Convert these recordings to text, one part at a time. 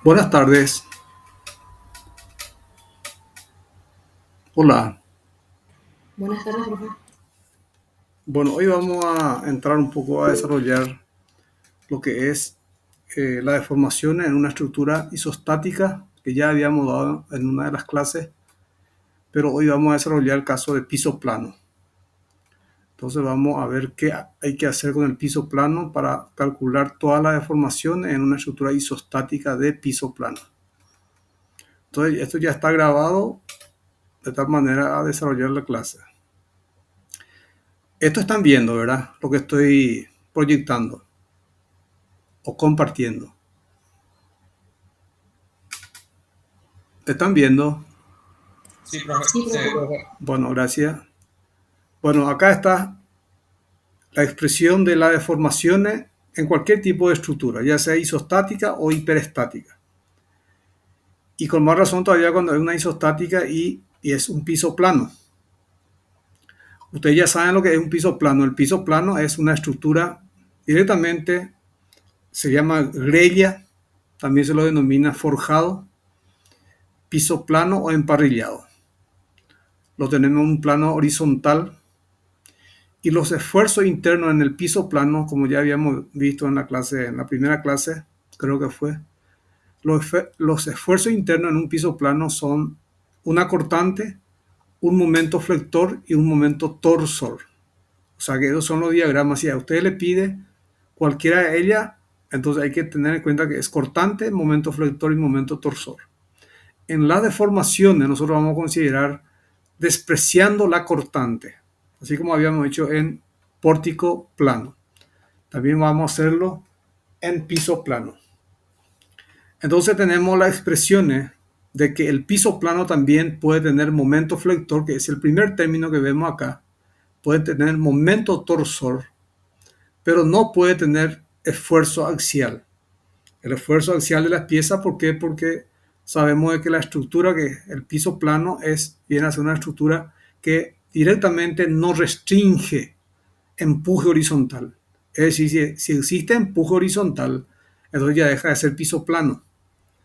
Buenas tardes. Hola. Buenas tardes, profe. Bueno, hoy vamos a entrar un poco a desarrollar lo que es la deformación en una estructura isostática que ya habíamos dado en una de las clases, pero hoy vamos a desarrollar el caso de piso plano. Entonces vamos a ver qué hay que hacer con el piso plano para calcular toda la deformación en una estructura isostática de piso plano. Entonces esto ya está grabado de tal manera a desarrollar la clase. Esto están viendo, ¿verdad? Lo que estoy proyectando o compartiendo. ¿Están viendo? Sí, profe, Sí, se ve. profe. Bueno, gracias. Bueno, acá está la expresión de las deformaciones en cualquier tipo de estructura, ya sea isostática o hiperestática. Y con más razón todavía cuando hay una isostática y es un piso plano. Ustedes ya saben lo que es un piso plano. El piso plano es una estructura directamente, se llama grella, también se lo denomina forjado, piso plano o emparrillado. Lo tenemos en un plano horizontal y los esfuerzos internos en el piso plano, como ya habíamos visto en la clase, en la primera clase, creo que fue, los esfuerzos internos en un piso plano son una cortante, un momento flector y un momento torsor. O sea que esos son los diagramas. Si a usted le pide cualquiera de ellas, entonces hay que tener en cuenta que es cortante, momento flector y momento torsor. En las deformaciones nosotros vamos a considerar despreciando la cortante, así como habíamos hecho en pórtico plano. También vamos a hacerlo en piso plano. Entonces tenemos las expresiones de que el piso plano también puede tener momento flector, que es el primer término que vemos acá, puede tener momento torsor, pero no puede tener esfuerzo axial. El esfuerzo axial de las piezas, ¿por qué? Porque sabemos de que la estructura, que el piso plano viene a ser una estructura que directamente no restringe empuje horizontal. Es decir, si existe empuje horizontal, entonces ya deja de ser piso plano.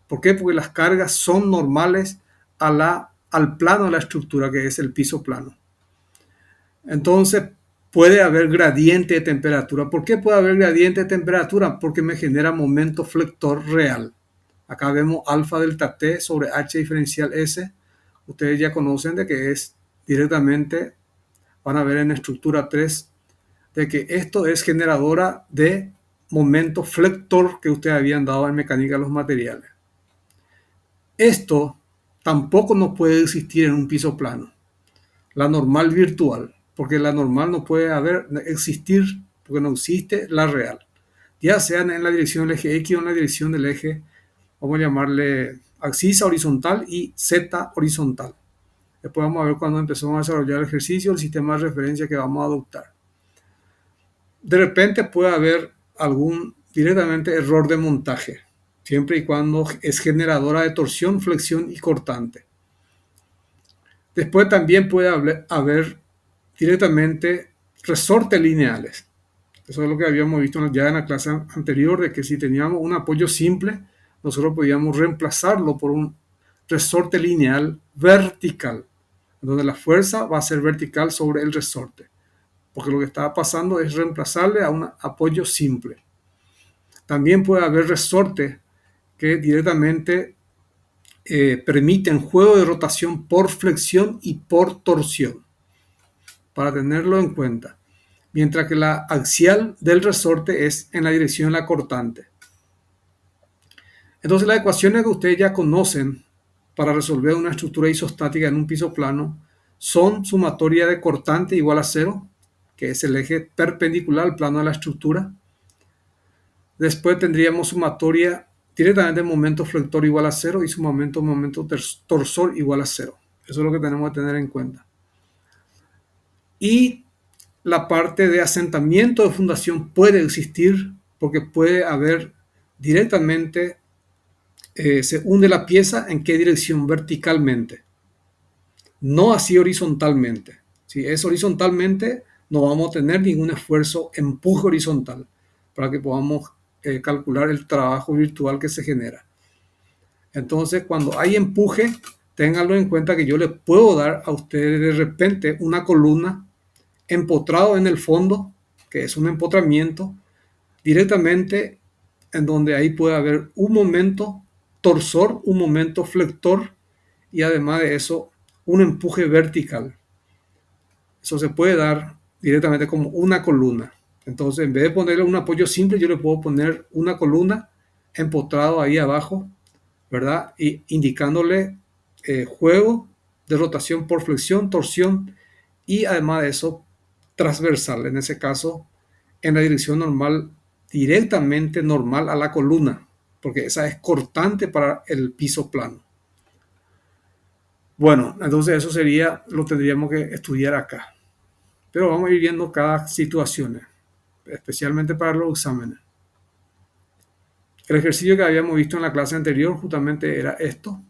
¿Por qué? Porque las cargas son normales al plano de la estructura, que es el piso plano. Entonces, puede haber gradiente de temperatura. ¿Por qué puede haber gradiente de temperatura? Porque me genera momento flector real. Acá vemos alfa delta T sobre H diferencial S. Ustedes ya conocen de que es directamente, van a ver en estructura 3, de que esto es generadora de momento flector que ustedes habían dado en mecánica de los materiales. Esto tampoco no puede existir en un piso plano, la normal virtual, porque la normal no puede existir porque no existe la real, ya sean en la dirección del eje X o en la dirección del eje, vamos a llamarle axis horizontal y Z horizontal. Después vamos a ver cuando empezamos a desarrollar el ejercicio, el sistema de referencia que vamos a adoptar. De repente puede haber algún directamente error de montaje, siempre y cuando es generadora de torsión, flexión y cortante. Después también puede haber directamente resortes lineales. Eso es lo que habíamos visto ya en la clase anterior, de que si teníamos un apoyo simple, nosotros podíamos reemplazarlo por un resorte lineal vertical, donde la fuerza va a ser vertical sobre el resorte, porque lo que está pasando es reemplazarle a un apoyo simple. También puede haber resortes que directamente permiten juego de rotación por flexión y por torsión, para tenerlo en cuenta, mientras que la axial del resorte es en la dirección de la cortante. Entonces las ecuaciones que ustedes ya conocen para resolver una estructura isostática en un piso plano son sumatoria de cortante igual a cero, que es el eje perpendicular al plano de la estructura. Después tendríamos sumatoria directamente de momento flector igual a cero y su momento torsor igual a cero. Eso es lo que tenemos que tener en cuenta. Y la parte de asentamiento de fundación puede existir porque puede haber directamente, se hunde la pieza en qué dirección, verticalmente, no así horizontalmente. Si es horizontalmente, no vamos a tener ningún esfuerzo empuje horizontal para que podamos calcular el trabajo virtual que se genera. Entonces, cuando hay empuje, ténganlo en cuenta que yo le puedo dar a ustedes de repente una columna empotrado en el fondo, que es un empotramiento, directamente en donde ahí puede haber un momento torsor, un momento flector y además de eso, un empuje vertical. Eso se puede dar directamente como una columna. Entonces, en vez de ponerle un apoyo simple, yo le puedo poner una columna empotrado ahí abajo, ¿verdad? Y indicándole juego de rotación por flexión, torsión y además de eso, transversal. En ese caso, en la dirección normal, directamente normal a la columna, porque esa es cortante para el piso plano. Bueno, entonces eso sería, lo tendríamos que estudiar acá. Pero vamos a ir viendo cada situación, especialmente para los exámenes. El ejercicio que habíamos visto en la clase anterior justamente era esto,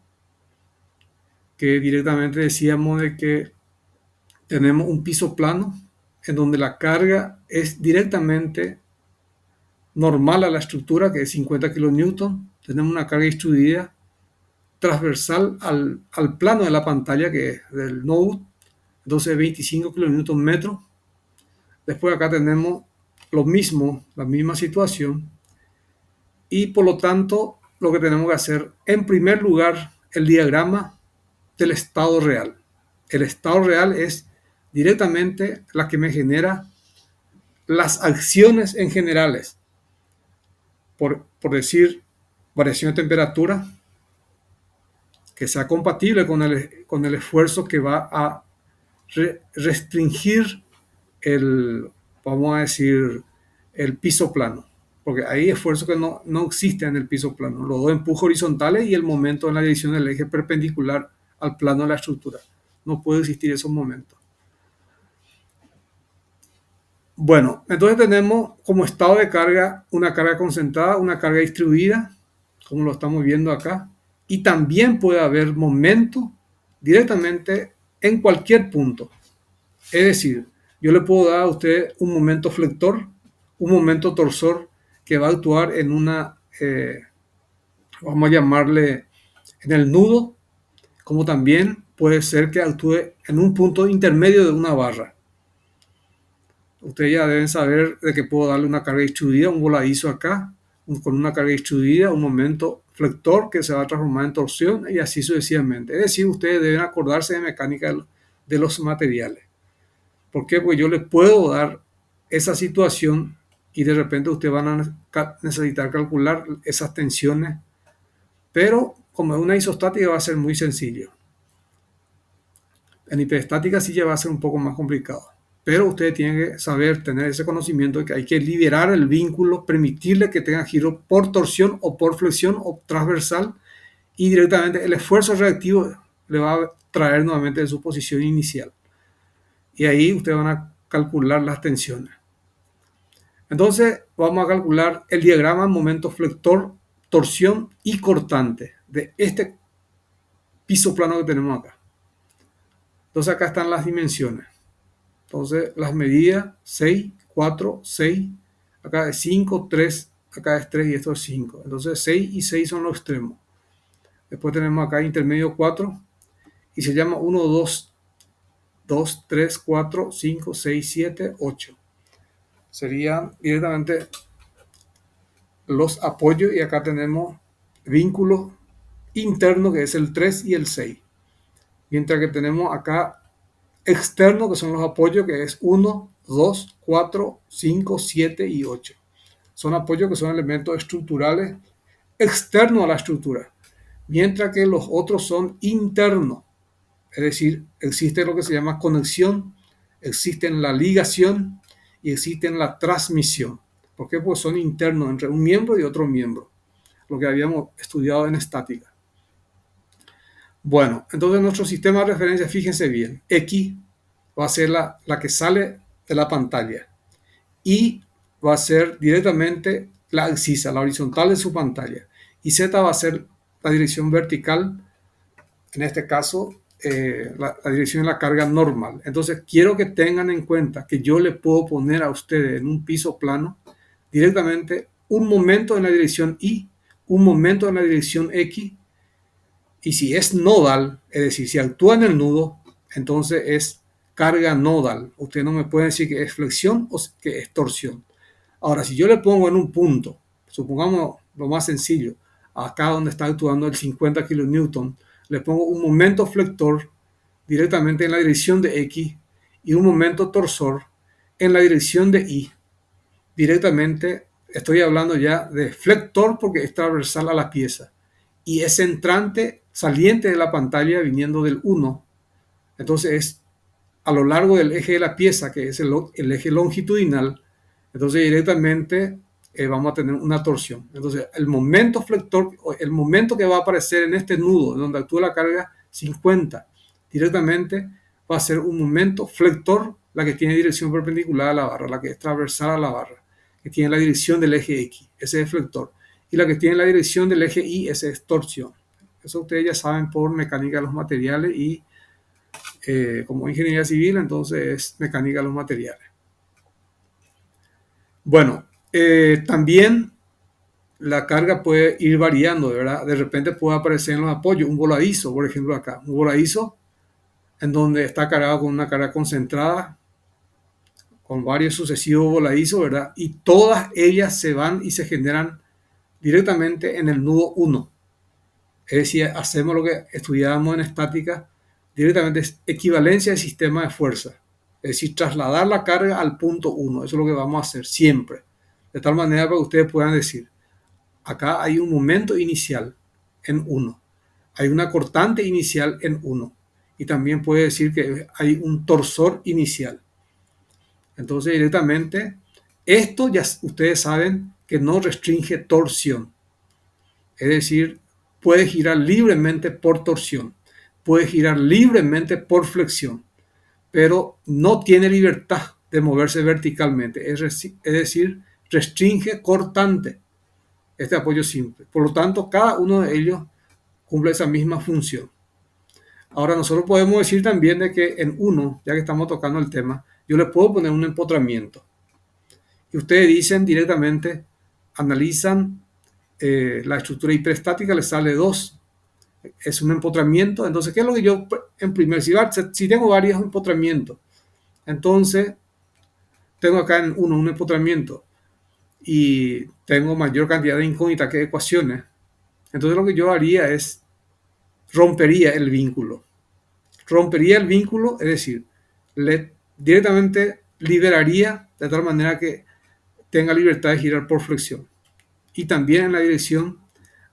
que directamente decíamos de que tenemos un piso plano en donde la carga es directamente normal a la estructura, que es 50 kilonewton. Tenemos una carga distribuida transversal al plano de la pantalla, que es del node, entonces 25 kilonewton metros. Después acá tenemos lo mismo, la misma situación, y por lo tanto lo que tenemos que hacer, en primer lugar, el diagrama del estado real. El estado real es directamente la que me genera las acciones en generales, por decir, variación de temperatura, que sea compatible con el esfuerzo que va a restringir vamos a decir, el piso plano, porque hay esfuerzos que no existen en el piso plano, los dos empujes horizontales y el momento en la dirección del eje perpendicular al plano de la estructura. No puede existir esos momentos. Bueno, entonces tenemos como estado de carga una carga concentrada, una carga distribuida, como lo estamos viendo acá, y también puede haber momento directamente en cualquier punto. Es decir, yo le puedo dar a usted un momento flector, un momento torsor que va a actuar en vamos a llamarle, en el nudo, como también puede ser que actúe en un punto intermedio de una barra. Ustedes ya deben saber de que puedo darle una carga distribuida, un voladizo acá, con una carga distribuida, un momento flector que se va a transformar en torsión y así sucesivamente. Es decir, ustedes deben acordarse de mecánica de los materiales. ¿Por qué? Pues yo les puedo dar esa situación y de repente ustedes van a necesitar calcular esas tensiones, pero como es una isostática va a ser muy sencillo. En hiperestática sí ya va a ser un poco más complicado, pero ustedes tienen que saber, tener ese conocimiento de que hay que liberar el vínculo, permitirle que tenga giro por torsión o por flexión o transversal y directamente el esfuerzo reactivo le va a traer nuevamente de su posición inicial. Y ahí ustedes van a calcular las tensiones. Entonces vamos a calcular el diagrama momento flector, torsión y cortante de este piso plano que tenemos acá. Entonces acá están las dimensiones. Entonces las medidas 6, 4, 6, acá es 5, 3, acá es 3 y esto es 5. Entonces 6 y 6 son los extremos. Después tenemos acá intermedio 4 y se llama 1, 2, 2, 3, 4, 5, 6, 7, 8. Serían directamente los apoyos y acá tenemos vínculos internos que es el 3 y el 6. Mientras que tenemos acá externos que son los apoyos que es 1, 2, 4, 5, 7 y 8. Son apoyos que son elementos estructurales externos a la estructura. Mientras que los otros son internos. Es decir, existe lo que se llama conexión, existe la ligación y existe la transmisión. ¿Por qué? Pues son internos entre un miembro y otro miembro, lo que habíamos estudiado en estática. Bueno, entonces nuestro sistema de referencia, fíjense bien, X va a ser la que sale de la pantalla y va a ser directamente la abscisa, la horizontal de su pantalla, y Z va a ser la dirección vertical, en este caso la dirección de la carga normal. Entonces quiero que tengan en cuenta que yo le puedo poner a ustedes en un piso plano directamente un momento en la dirección Y, un momento en la dirección X Y si es nodal, es decir, si actúa en el nudo, entonces es carga nodal. Usted no me puede decir que es flexión o que es torsión. Ahora, si yo le pongo en un punto, supongamos lo más sencillo, acá donde está actuando el 50 kilonewton, le pongo un momento flector directamente en la dirección de X y un momento torsor en la dirección de Y. Directamente estoy hablando ya de flector porque es transversal a la pieza y es entrante saliente de la pantalla viniendo del 1. Entonces es a lo largo del eje de la pieza, que es el eje longitudinal. Entonces directamente vamos a tener una torsión. Entonces el momento flector, el momento que va a aparecer en este nudo donde actúa la carga 50, directamente va a ser un momento flector, la que tiene dirección perpendicular a la barra, la que es transversal a la barra, que tiene la dirección del eje X, ese es flector. Y la que tiene la dirección del eje Y, ese es torsión. Eso ustedes ya saben por mecánica de los materiales y como ingeniería civil, entonces es mecánica de los materiales. Bueno, también la carga puede ir variando, ¿verdad? De repente puede aparecer en los apoyos un voladizo, por ejemplo acá, un voladizo en donde está cargado con una carga concentrada, con varios sucesivos voladizos, ¿verdad? Y todas ellas se van y se generan directamente en el nudo 1. Es decir, hacemos lo que estudiábamos en estática, directamente es equivalencia de sistema de fuerza. Es decir, trasladar la carga al punto 1. Eso es lo que vamos a hacer siempre. De tal manera para que ustedes puedan decir, acá hay un momento inicial en 1. Hay una cortante inicial en 1. Y también puede decir que hay un torsor inicial. Entonces, directamente, esto ya ustedes saben que no restringe torsión. Es decir, puede girar libremente por torsión, puede girar libremente por flexión, pero no tiene libertad de moverse verticalmente. Es decir, restringe cortante este apoyo simple. Por lo tanto, cada uno de ellos cumple esa misma función. Ahora, nosotros podemos decir también de que en uno, ya que estamos tocando el tema, yo le puedo poner un empotramiento. Y ustedes dicen directamente, analizan la estructura hiperestática, les sale 2. Es un empotramiento. Entonces, ¿qué es lo que yo en primer? Si tengo varios empotramientos, entonces tengo acá en uno un empotramiento y tengo mayor cantidad de incógnitas que ecuaciones. Entonces, lo que yo haría es rompería el vínculo. Rompería el vínculo, es decir, directamente liberaría de tal manera que tenga libertad de girar por flexión. Y también en la dirección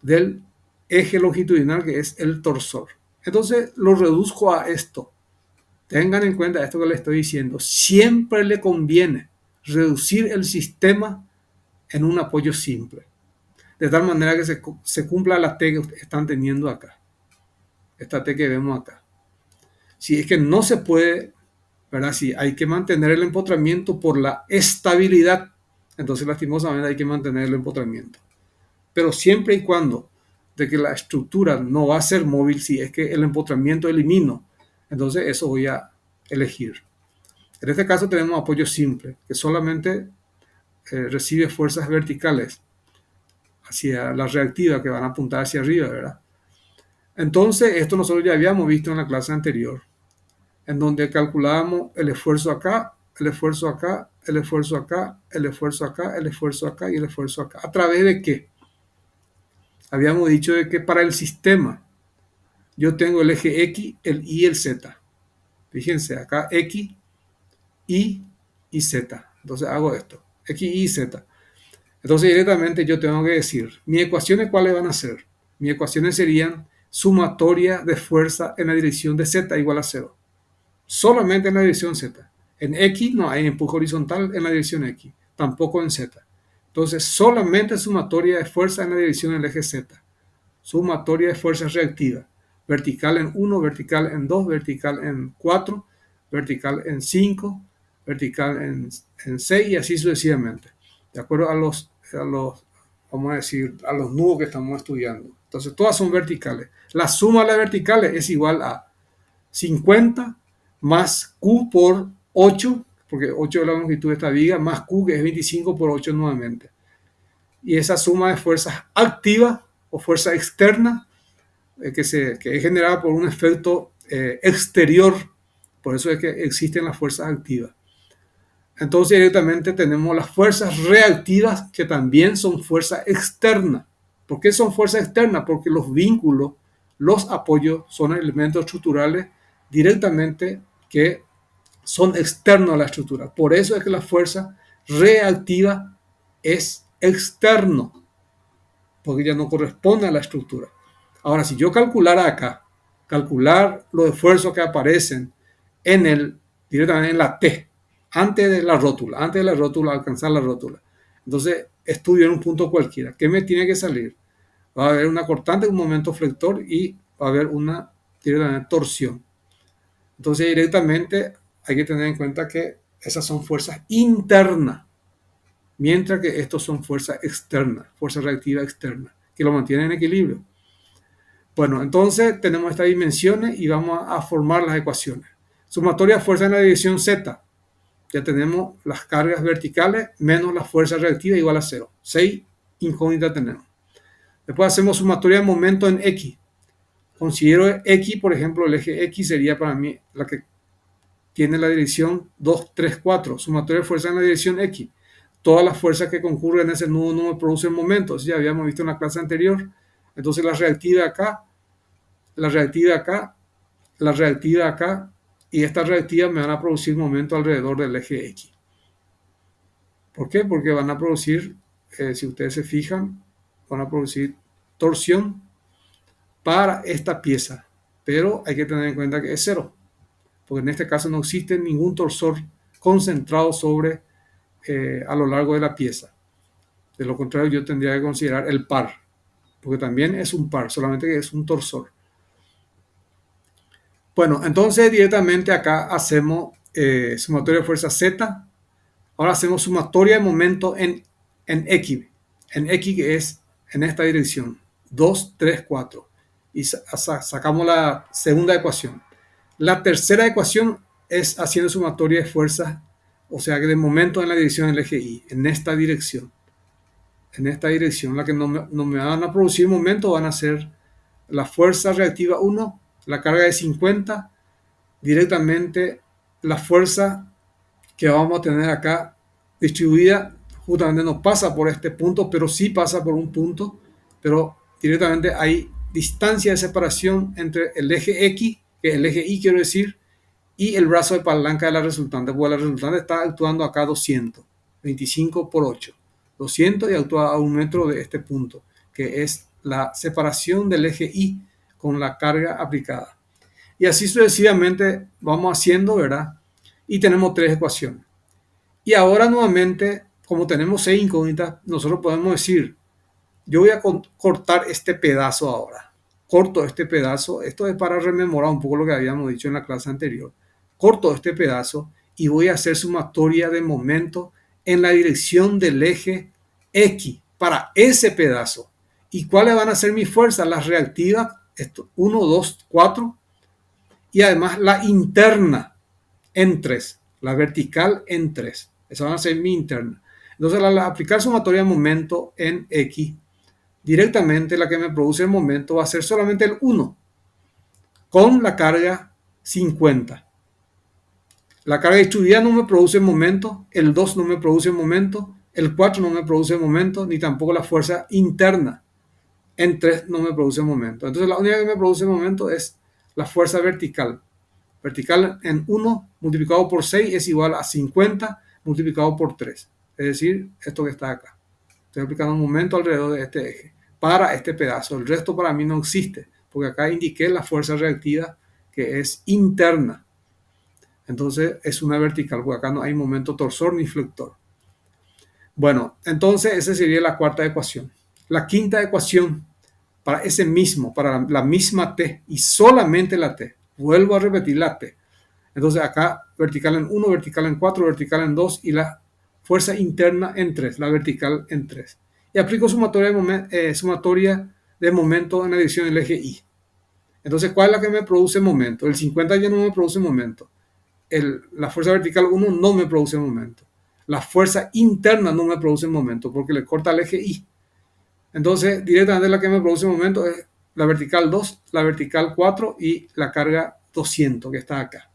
del eje longitudinal, que es el torsor. Entonces lo reduzco a esto. Tengan en cuenta esto que les estoy diciendo. Siempre le conviene reducir el sistema en un apoyo simple. De tal manera que se cumpla la T que están teniendo acá. Esta T que vemos acá. Si es que no se puede, ¿verdad? Si hay que mantener el empotramiento por la estabilidad, entonces lastimosamente hay que mantener el empotramiento. Pero siempre y cuando de que la estructura no va a ser móvil, si es que el empotramiento elimino, entonces eso voy a elegir. En este caso tenemos apoyo simple, que solamente recibe fuerzas verticales hacia la reactiva que van a apuntar hacia arriba, ¿verdad? Entonces, esto nosotros ya habíamos visto en la clase anterior, en donde calculábamos el esfuerzo acá, el esfuerzo acá, el esfuerzo acá, el esfuerzo acá, el esfuerzo acá y el esfuerzo acá. ¿A través de qué? Habíamos dicho de que para el sistema yo tengo el eje X, el Y y el Z. Fíjense, acá X, Y y Z. Entonces hago esto, X, Y, Z. Entonces directamente yo tengo que decir, mis ecuaciones ¿cuáles van a ser? Mis ecuaciones serían sumatoria de fuerza en la dirección de Z igual a 0. Solamente en la dirección Z. En X no hay empuje horizontal en la dirección X, tampoco en Z. Entonces solamente sumatoria de fuerza en la dirección del eje Z. Sumatoria de fuerzas reactivas. Vertical en 1, vertical en 2, vertical en 4, vertical en 5, vertical en 6 y así sucesivamente. De acuerdo a los, vamos a decir, a los nudos que estamos estudiando. Entonces todas son verticales. La suma de las verticales es igual a 50 más Q por 8, porque 8 es la longitud de esta viga, más Q que es 25 por 8 nuevamente. Y esa suma de fuerzas activas o fuerza externa que es generada por un efecto exterior. Por eso es que existen las fuerzas activas. Entonces directamente tenemos las fuerzas reactivas, que también son fuerzas externas. ¿Por qué son fuerzas externas? Porque los vínculos, los apoyos son elementos estructurales directamente que son externos a la estructura. Por eso es que la fuerza reactiva es externo, porque ya no corresponde a la estructura. Ahora, si yo calculara acá, calcular los esfuerzos que aparecen directamente en la T, antes de la rótula, alcanzar la rótula. Entonces, estudio en un punto cualquiera. ¿Qué me tiene que salir? Va a haber una cortante, un momento flector y va a haber una torsión. Entonces, directamente hay que tener en cuenta que esas son fuerzas internas, mientras que estos son fuerzas externas, fuerzas reactivas externas, que lo mantienen en equilibrio. Bueno, entonces tenemos estas dimensiones y vamos a formar las ecuaciones. Sumatoria de fuerza en la dirección Z. Ya tenemos las cargas verticales menos la fuerza reactiva igual a 0. 6 incógnitas tenemos. Después hacemos sumatoria de momento en X. Considero X, por ejemplo, el eje X sería para mí la que tiene la dirección 2, 3, 4. Sumatoria de fuerza en la dirección X. Todas las fuerzas que concurren en ese nudo no me producen momentos. Ya habíamos visto en la clase anterior. Entonces la reactiva acá, la reactiva acá, la reactiva acá, y estas reactivas me van a producir momentos alrededor del eje X. ¿Por qué? Porque van a producir, si ustedes se fijan, van a producir torsión para esta pieza. Pero hay que tener en cuenta que es 0. Porque en este caso no existe ningún torsor concentrado a lo largo de la pieza. De lo contrario, yo tendría que considerar el par, porque también es un par, solamente que es un torsor. Bueno, entonces directamente acá hacemos sumatoria de fuerza Z. Ahora hacemos sumatoria de momento en X. En X, que es en esta dirección. 2, 3, 4. Y sacamos la segunda ecuación. La tercera ecuación es haciendo sumatoria de fuerzas, o sea que de momento en la dirección del eje Y, en esta dirección. En esta dirección, la que no me van a producir momento van a ser la fuerza reactiva 1, la carga de 50, directamente la fuerza que vamos a tener acá distribuida, justamente no pasa por este punto, pero sí pasa por un punto, pero directamente hay distancia de separación entre el eje X, que es el eje Y quiero decir, y el brazo de palanca de la resultante, porque la resultante está actuando acá 200, 25 por 8, 200 y actúa a 1 metro de este punto, que es la separación del eje Y con la carga aplicada. Y así sucesivamente vamos haciendo, ¿verdad? Y tenemos 3 ecuaciones. Y ahora nuevamente, como tenemos 6 incógnitas, nosotros podemos decir, yo voy a cortar este pedazo ahora. Corto este pedazo, esto es para rememorar un poco lo que habíamos dicho en la clase anterior. Corto este pedazo y voy a hacer sumatoria de momento en la dirección del eje X para ese pedazo. ¿Y cuáles van a ser mis fuerzas? Las reactivas, 1, 2, 4, y además la interna en 3, la vertical en 3. Esa va a ser mi interna. Entonces, al aplicar sumatoria de momento en X, directamente la que me produce el momento va a ser solamente el 1 con la carga 50. La carga distribuida no me produce momento, el 2 no me produce momento, el 4 no me produce momento, ni tampoco la fuerza interna. En 3 no me produce momento. Entonces la única que me produce momento es la fuerza vertical. Vertical en 1 multiplicado por 6 es igual a 50 multiplicado por 3. Es decir, esto que está acá. Estoy aplicando un momento alrededor de este eje para este pedazo. El resto para mí no existe, porque acá indiqué la fuerza reactiva que es interna. Entonces es una vertical, porque acá no hay momento torsor ni flector. Bueno, entonces esa sería la cuarta ecuación. La quinta ecuación para ese mismo, para la misma T y solamente la T. Vuelvo a repetir la T. Entonces acá vertical en 1, vertical en 4, vertical en 2 y la fuerza interna en 3, la vertical en 3. Y aplico sumatoria de momento en la dirección del eje Y. Entonces, ¿cuál es la que me produce momento? El 50 ya no me produce momento. La fuerza vertical 1 no me produce momento. La fuerza interna no me produce momento porque le corta el eje Y. Entonces, directamente la que me produce momento es la vertical 2, la vertical 4 y la carga 200 que está acá.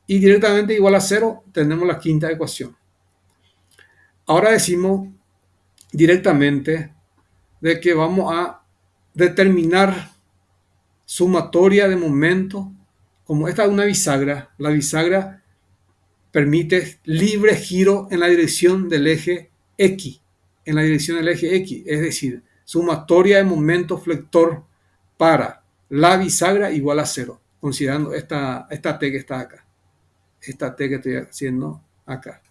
Y directamente igual a 0 tenemos la quinta ecuación. Ahora decimos directamente de que vamos a determinar sumatoria de momento. Como esta es una bisagra, la bisagra permite libre giro en la dirección del eje X, en la dirección del eje X, es decir, sumatoria de momento flector para la bisagra igual a 0, considerando esta T que está acá, esta T que estoy haciendo acá.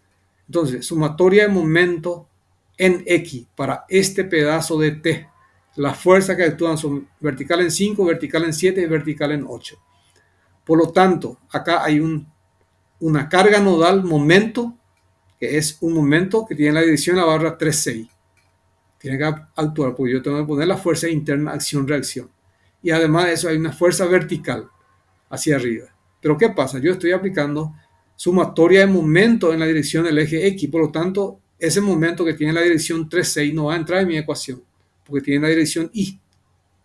Entonces, sumatoria de momento en X para este pedazo de T. Las fuerzas que actúan son vertical en 5, vertical en 7 y vertical en 8. Por lo tanto, acá hay una carga nodal momento, que es un momento que tiene la dirección a la barra 3,6. Tiene que actuar, porque yo tengo que poner la fuerza interna acción-reacción. Y además de eso hay una fuerza vertical hacia arriba. Pero ¿qué pasa? Yo estoy aplicando sumatoria de momento en la dirección del eje X. Por lo tanto, ese momento que tiene la dirección 3,6 no va a entrar en mi ecuación, porque tiene la dirección Y,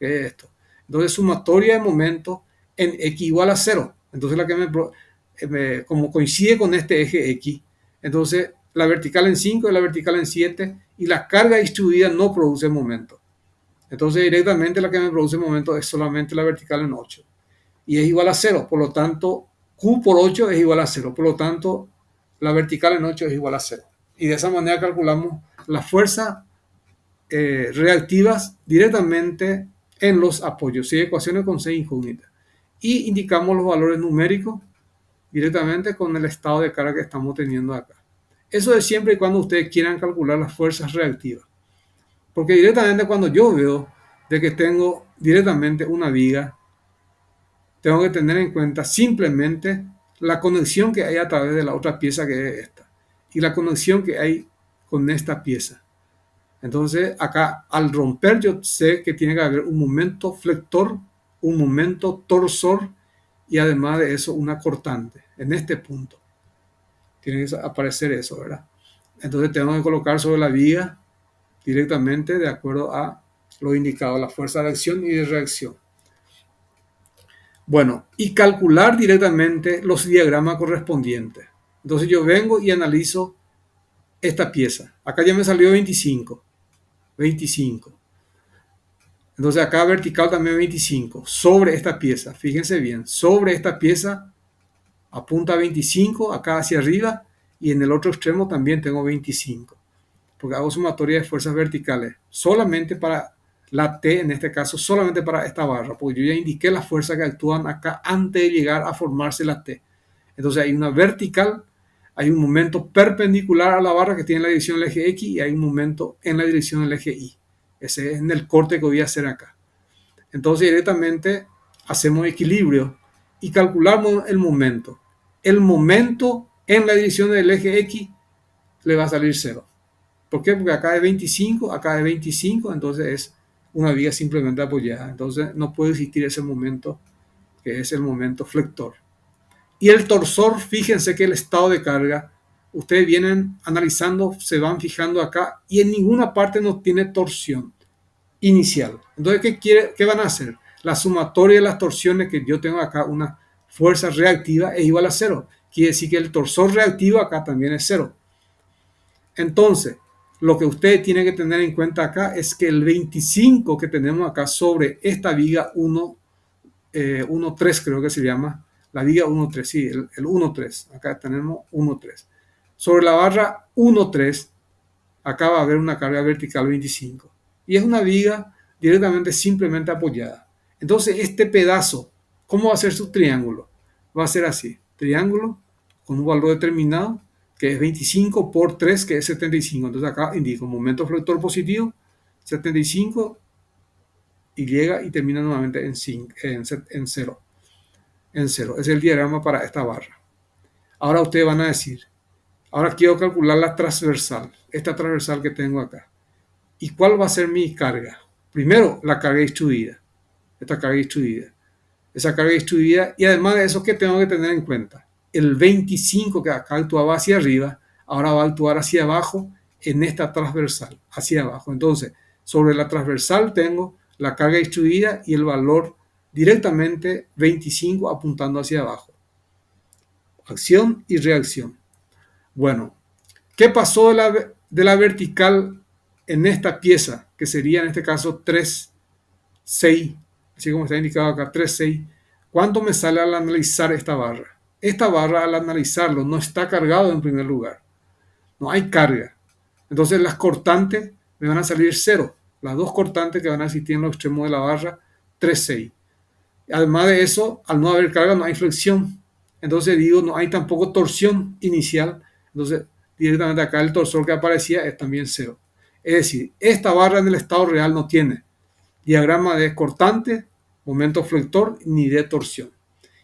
que es esto. Entonces, sumatoria de momento en X igual a 0. Entonces, la que como coincide con este eje X, entonces la vertical en 5 y la vertical en 7 y la carga distribuida no produce momento. Entonces, directamente la que me produce momento es solamente la vertical en 8. Y es igual a 0. Por lo tanto, Q por 8 es igual a 0. Por lo tanto, la vertical en 8 es igual a 0. Y de esa manera calculamos las fuerzas reactivas directamente en los apoyos. Sí, ecuaciones con C incógnita. Y indicamos los valores numéricos directamente con el estado de carga que estamos teniendo acá. Eso es siempre y cuando ustedes quieran calcular las fuerzas reactivas. Porque directamente cuando yo veo de que tengo directamente una viga, tengo que tener en cuenta simplemente la conexión que hay a través de la otra pieza que es esta. Y la conexión que hay con esta pieza. Entonces acá al romper yo sé que tiene que haber un momento flector, un momento torsor y además de eso una cortante en este punto. Tiene que aparecer eso, ¿verdad? Entonces tengo que colocar sobre la viga directamente de acuerdo a lo indicado, la fuerza de acción y de reacción. Bueno, y calcular directamente los diagramas correspondientes. Entonces yo vengo y analizo esta pieza. Acá ya me salió 25. Entonces acá vertical también 25. Sobre esta pieza, fíjense bien, sobre esta pieza apunta 25 acá hacia arriba y en el otro extremo también tengo 25. Porque hago sumatoria de fuerzas verticales solamente para la T, en este caso solamente para esta barra, porque yo ya indiqué las fuerzas que actúan acá antes de llegar a formarse la T. Entonces hay una vertical, hay un momento perpendicular a la barra que tiene la dirección del eje X y hay un momento en la dirección del eje Y. Ese es en el corte que voy a hacer acá. Entonces directamente hacemos equilibrio y calculamos el momento. El momento en la dirección del eje X le va a salir 0. ¿Por qué? Porque acá es 25, acá es 25, entonces es una viga simplemente apoyada. Entonces no puede existir ese momento que es el momento flector. Y el torsor, fíjense que el estado de carga, ustedes vienen analizando, se van fijando acá y en ninguna parte no tiene torsión inicial. Entonces, ¿qué van a hacer? La sumatoria de las torsiones que yo tengo acá, una fuerza reactiva, es igual a 0. Quiere decir que el torsor reactivo acá también es 0. Entonces, lo que ustedes tienen que tener en cuenta acá es que el 25 que tenemos acá sobre esta viga 1,3 creo que se llama, la viga 1,3, sí, el 1,3, acá tenemos 1,3. Sobre la barra 1,3, acá va a haber una carga vertical 25. Y es una viga directamente simplemente apoyada. Entonces, este pedazo, ¿cómo va a ser su triángulo? Va a ser así, triángulo con un valor determinado, que es 25 por 3, que es 75. Entonces acá indico momento flector positivo, 75, y llega y termina nuevamente en 0. En 0. Es el diagrama para esta barra. Ahora ustedes van a decir, ahora quiero calcular la transversal, esta transversal que tengo acá. ¿Y cuál va a ser mi carga? Primero, la carga distribuida. Esta carga distribuida. Esa carga distribuida. Y además de eso, ¿qué tengo que tener en cuenta? El 25 que acá actuaba hacia arriba, ahora va a actuar hacia abajo en esta transversal, hacia abajo. Entonces, sobre la transversal tengo la carga distribuida y el valor directamente 25 apuntando hacia abajo. Acción y reacción. Bueno, ¿qué pasó de la vertical en esta pieza? Que sería en este caso 3, 6, así como está indicado acá, 3, 6. ¿Cuánto me sale al analizar esta barra? Esta barra, al analizarlo, no está cargado en primer lugar. No hay carga. Entonces las cortantes me van a salir 0. Las dos cortantes que van a existir en los extremos de la barra, 3, 6. Además de eso, al no haber carga no hay flexión. Entonces digo, no hay tampoco torsión inicial. Entonces directamente acá el torsor que aparecía es también 0. Es decir, esta barra en el estado real no tiene diagrama de cortante, momento flector, ni de torsión.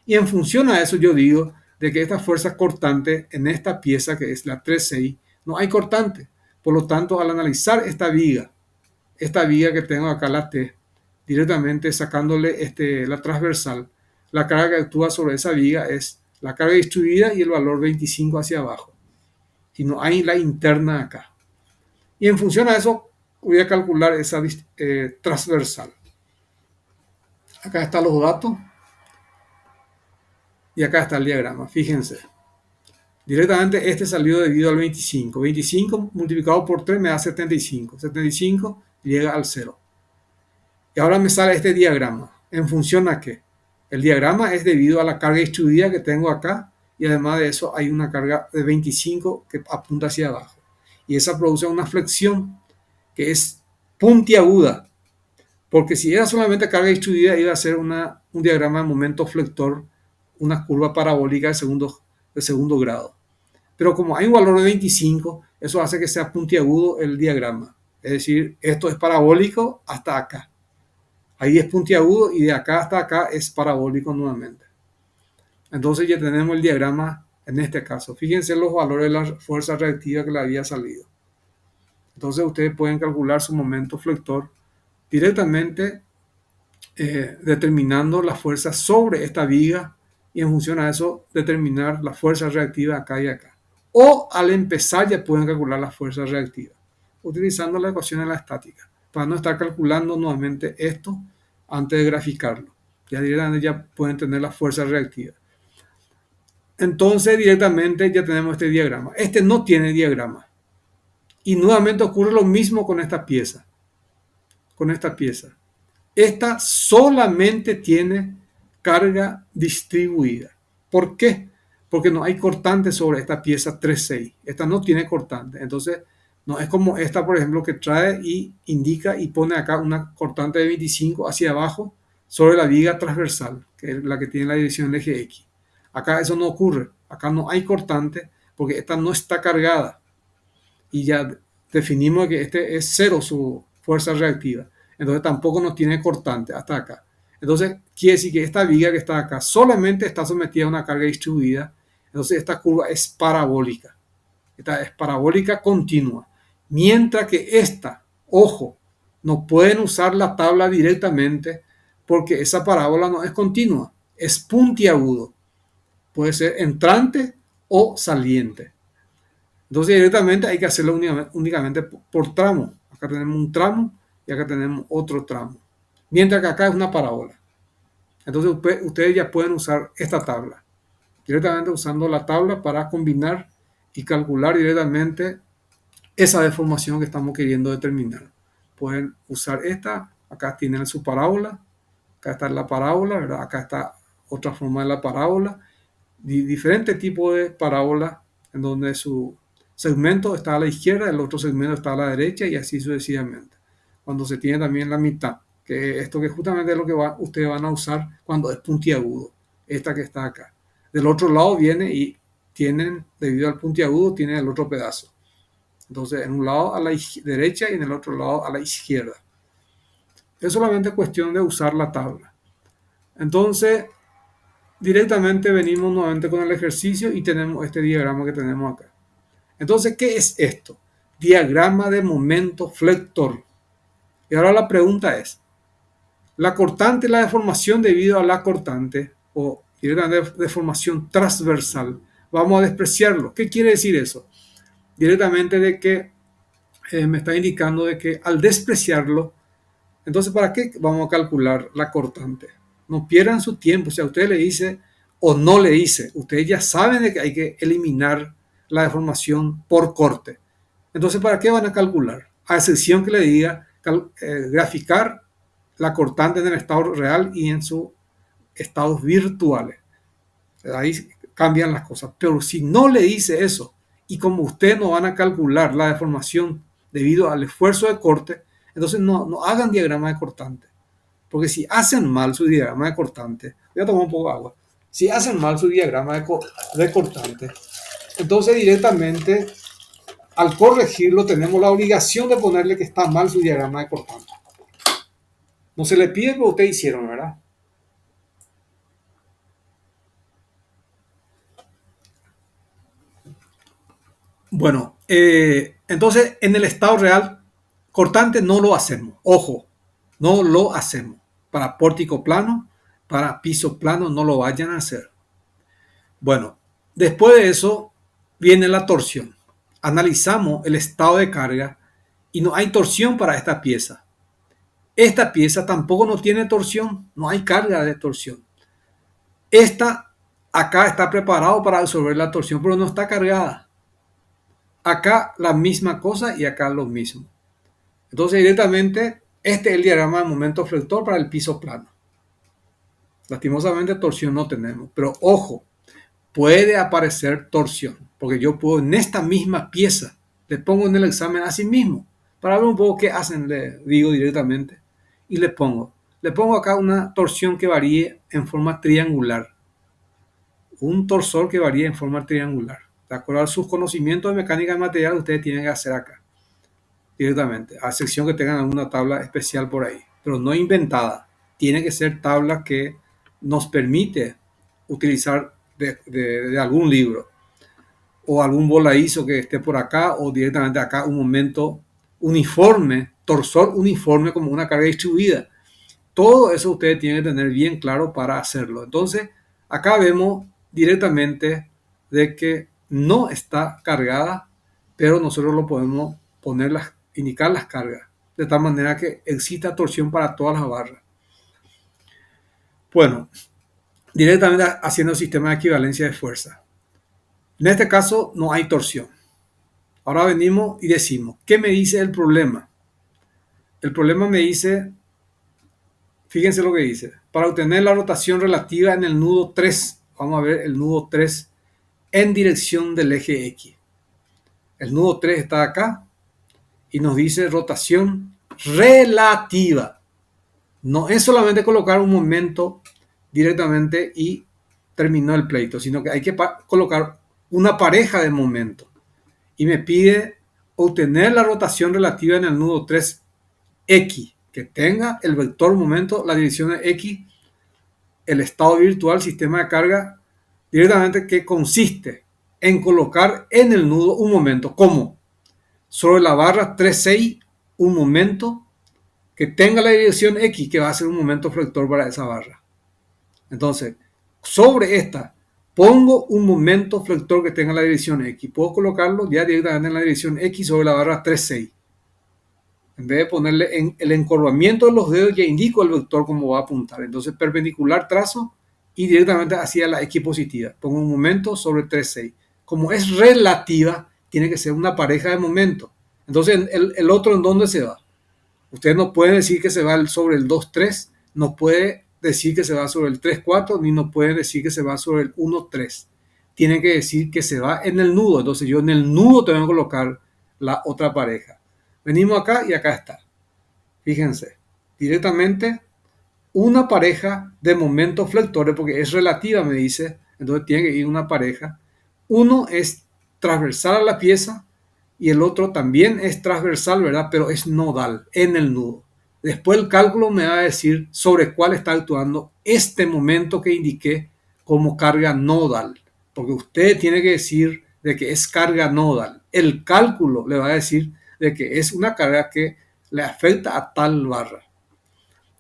Y en función a eso yo digo de que esta fuerza cortante en esta pieza que es la 3-6, no hay cortante. Por lo tanto, al analizar esta viga que tengo acá, la T, directamente sacándole la transversal, la carga que actúa sobre esa viga es la carga distribuida y el valor 25 hacia abajo. Y no hay la interna acá. Y en función a eso, voy a calcular esa transversal. Acá están los datos. Y acá está el diagrama. Fíjense. Directamente este salió debido al 25. 25 multiplicado por 3 me da 75. 75 llega al 0. Y ahora me sale este diagrama. ¿En función a qué? El diagrama es debido a la carga distribuida que tengo acá. Y además de eso hay una carga de 25 que apunta hacia abajo. Y esa produce una flexión que es puntiaguda. Porque si era solamente carga distribuida iba a ser un diagrama de momento flector, una curva parabólica de segundo grado. Pero como hay un valor de 25, eso hace que sea puntiagudo el diagrama. Es decir, esto es parabólico hasta acá. Ahí es puntiagudo y de acá hasta acá es parabólico nuevamente. Entonces ya tenemos el diagrama en este caso. Fíjense los valores de la fuerza reactiva que le había salido. Entonces ustedes pueden calcular su momento flector directamente determinando la fuerza sobre esta viga y en función a eso determinar la fuerza reactiva acá y acá. O al empezar ya pueden calcular la fuerza reactiva utilizando la ecuación de la estática para no estar calculando nuevamente esto antes de graficarlo. Ya directamente ya pueden tener la fuerza reactiva. Entonces directamente ya tenemos este diagrama. Este no tiene diagrama. Y nuevamente ocurre lo mismo con esta pieza. Con esta pieza. Esta solamente tiene carga distribuida. ¿Por qué? Porque no hay cortante sobre esta pieza 3-6. Esta no tiene cortante. Entonces, no es como esta, por ejemplo, que trae y indica y pone acá una cortante de 25 hacia abajo sobre la viga transversal, que es la que tiene la dirección del eje X. Acá eso no ocurre. Acá no hay cortante porque esta no está cargada. Y ya definimos que este es 0 su fuerza reactiva. Entonces tampoco nos tiene cortante hasta acá. Entonces quiere decir que esta viga que está acá solamente está sometida a una carga distribuida. Entonces esta curva es parabólica. Esta es parabólica continua. Mientras que esta, ojo, no pueden usar la tabla directamente porque esa parábola no es continua, es puntiagudo. Puede ser entrante o saliente. Entonces directamente hay que hacerlo únicamente por tramo. Acá tenemos un tramo y acá tenemos otro tramo. Mientras que acá es una parábola. Entonces ustedes ya pueden usar esta tabla. Directamente usando la tabla para combinar y calcular directamente esa deformación que estamos queriendo determinar. Pueden usar esta. Acá tienen su parábola. Acá está la parábola, ¿verdad? Acá está otra forma de la parábola. Diferentes tipos de parábola en donde su segmento está a la izquierda, el otro segmento está a la derecha y así sucesivamente. Cuando se tiene también la mitad, que esto que justamente es lo que ustedes van a usar cuando es puntiagudo, esta que está acá. Del otro lado viene y tienen, debido al puntiagudo, tienen el otro pedazo. Entonces, en un lado a la derecha y en el otro lado a la izquierda. Es solamente cuestión de usar la tabla. Entonces, directamente venimos nuevamente con el ejercicio y tenemos este diagrama que tenemos acá. Entonces, ¿qué es esto? Diagrama de momento flector. Y ahora la pregunta es, la cortante y la deformación debido a la cortante o directamente deformación transversal, vamos a despreciarlo. ¿Qué quiere decir eso? Directamente de que me está indicando de que al despreciarlo Entonces, ¿para qué vamos a calcular la cortante? No pierdan su tiempo. Si a usted le dice o no le dice, ustedes ya saben de que hay que eliminar la deformación por corte. Entonces, ¿para qué van a calcular? A excepción que le diga graficar la cortante en el estado real y en sus estados virtuales. Ahí cambian las cosas. Pero si no le dice eso, y como ustedes no van a calcular la deformación debido al esfuerzo de corte, entonces no hagan diagrama de cortante. Porque si hacen mal su diagrama de cortante, voy a tomar un poco de agua. Si hacen mal su diagrama de cortante, entonces directamente al corregirlo tenemos la obligación de ponerle que está mal su diagrama de cortante. No se le pide que ustedes hicieron, ¿verdad? Bueno, entonces en el estado real, cortante no lo hacemos. Ojo, no lo hacemos. Para pórtico plano, para piso plano, no lo vayan a hacer. Bueno, después de eso viene la torsión. Analizamos el estado de carga y no hay torsión para esta pieza. Esta pieza tampoco no tiene torsión, no hay carga de torsión. Esta acá está preparado para absorber la torsión, pero no está cargada. Acá la misma cosa y acá lo mismo. Entonces directamente este es el diagrama de momento flector para el piso plano. Lastimosamente torsión no tenemos, pero ojo, puede aparecer torsión, porque yo puedo en esta misma pieza, le pongo en el examen así mismo, para ver un poco qué hacen, le digo directamente, y le pongo acá una torsión que varíe en forma triangular, un torsor que varíe en forma triangular. De acuerdo a sus conocimientos de mecánica de material, ustedes tienen que hacer acá, directamente, a excepción que tengan alguna tabla especial por ahí, pero no inventada. Tiene que ser tabla que nos permite utilizar de algún libro o algún voladizo que esté por acá o directamente acá un momento uniforme, torsor uniforme como una carga distribuida. Todo eso ustedes tienen que tener bien claro para hacerlo. Entonces, acá vemos directamente de que no está cargada, pero nosotros lo podemos indicar las cargas, de tal manera que exista torsión para todas las barras. Bueno, directamente haciendo el sistema de equivalencia de fuerza. En este caso no hay torsión. Ahora venimos y decimos, ¿qué me dice el problema? El problema me dice, fíjense lo que dice, para obtener la rotación relativa en el nudo 3, vamos a ver el nudo 3 en dirección del eje X. El nudo 3 está acá y nos dice rotación relativa. No es solamente colocar un momento directamente y terminó el pleito, sino que hay que colocar una pareja de momentos. Y me pide obtener la rotación relativa en el nudo 3X, que tenga el vector momento, la dirección de X, el estado virtual, sistema de carga, directamente que consiste en colocar en el nudo un momento, como sobre la barra 3,6, un momento que tenga la dirección X, que va a ser un momento flector para esa barra. Entonces, sobre esta, pongo un momento flector que tenga la dirección X. Puedo colocarlo ya directamente en la dirección X sobre la barra 3,6. En vez de ponerle en el encorvamiento de los dedos, ya indico el vector cómo va a apuntar. Entonces, perpendicular trazo y directamente hacia la X positiva. Pongo un momento sobre 3,6. Como es relativa, tiene que ser una pareja de momentos. Entonces, el otro, ¿en dónde se va? Usted no puede decir que se va sobre el 2,3, no puede decir que se va sobre el 3,4, ni no puede decir que se va sobre el 1,3. Tiene que decir que se va en el nudo. Entonces yo en el nudo tengo que colocar la otra pareja. Venimos acá y acá está. Fíjense, directamente una pareja de momentos flectores, porque es relativa, me dice, entonces tiene que ir una pareja. Uno es transversal a la pieza y el otro también es transversal, ¿verdad? Pero es nodal en el nudo. Después el cálculo me va a decir sobre cuál está actuando este momento que indiqué como carga nodal, porque usted tiene que decir de que es carga nodal. El cálculo le va a decir de que es una carga que le afecta a tal barra.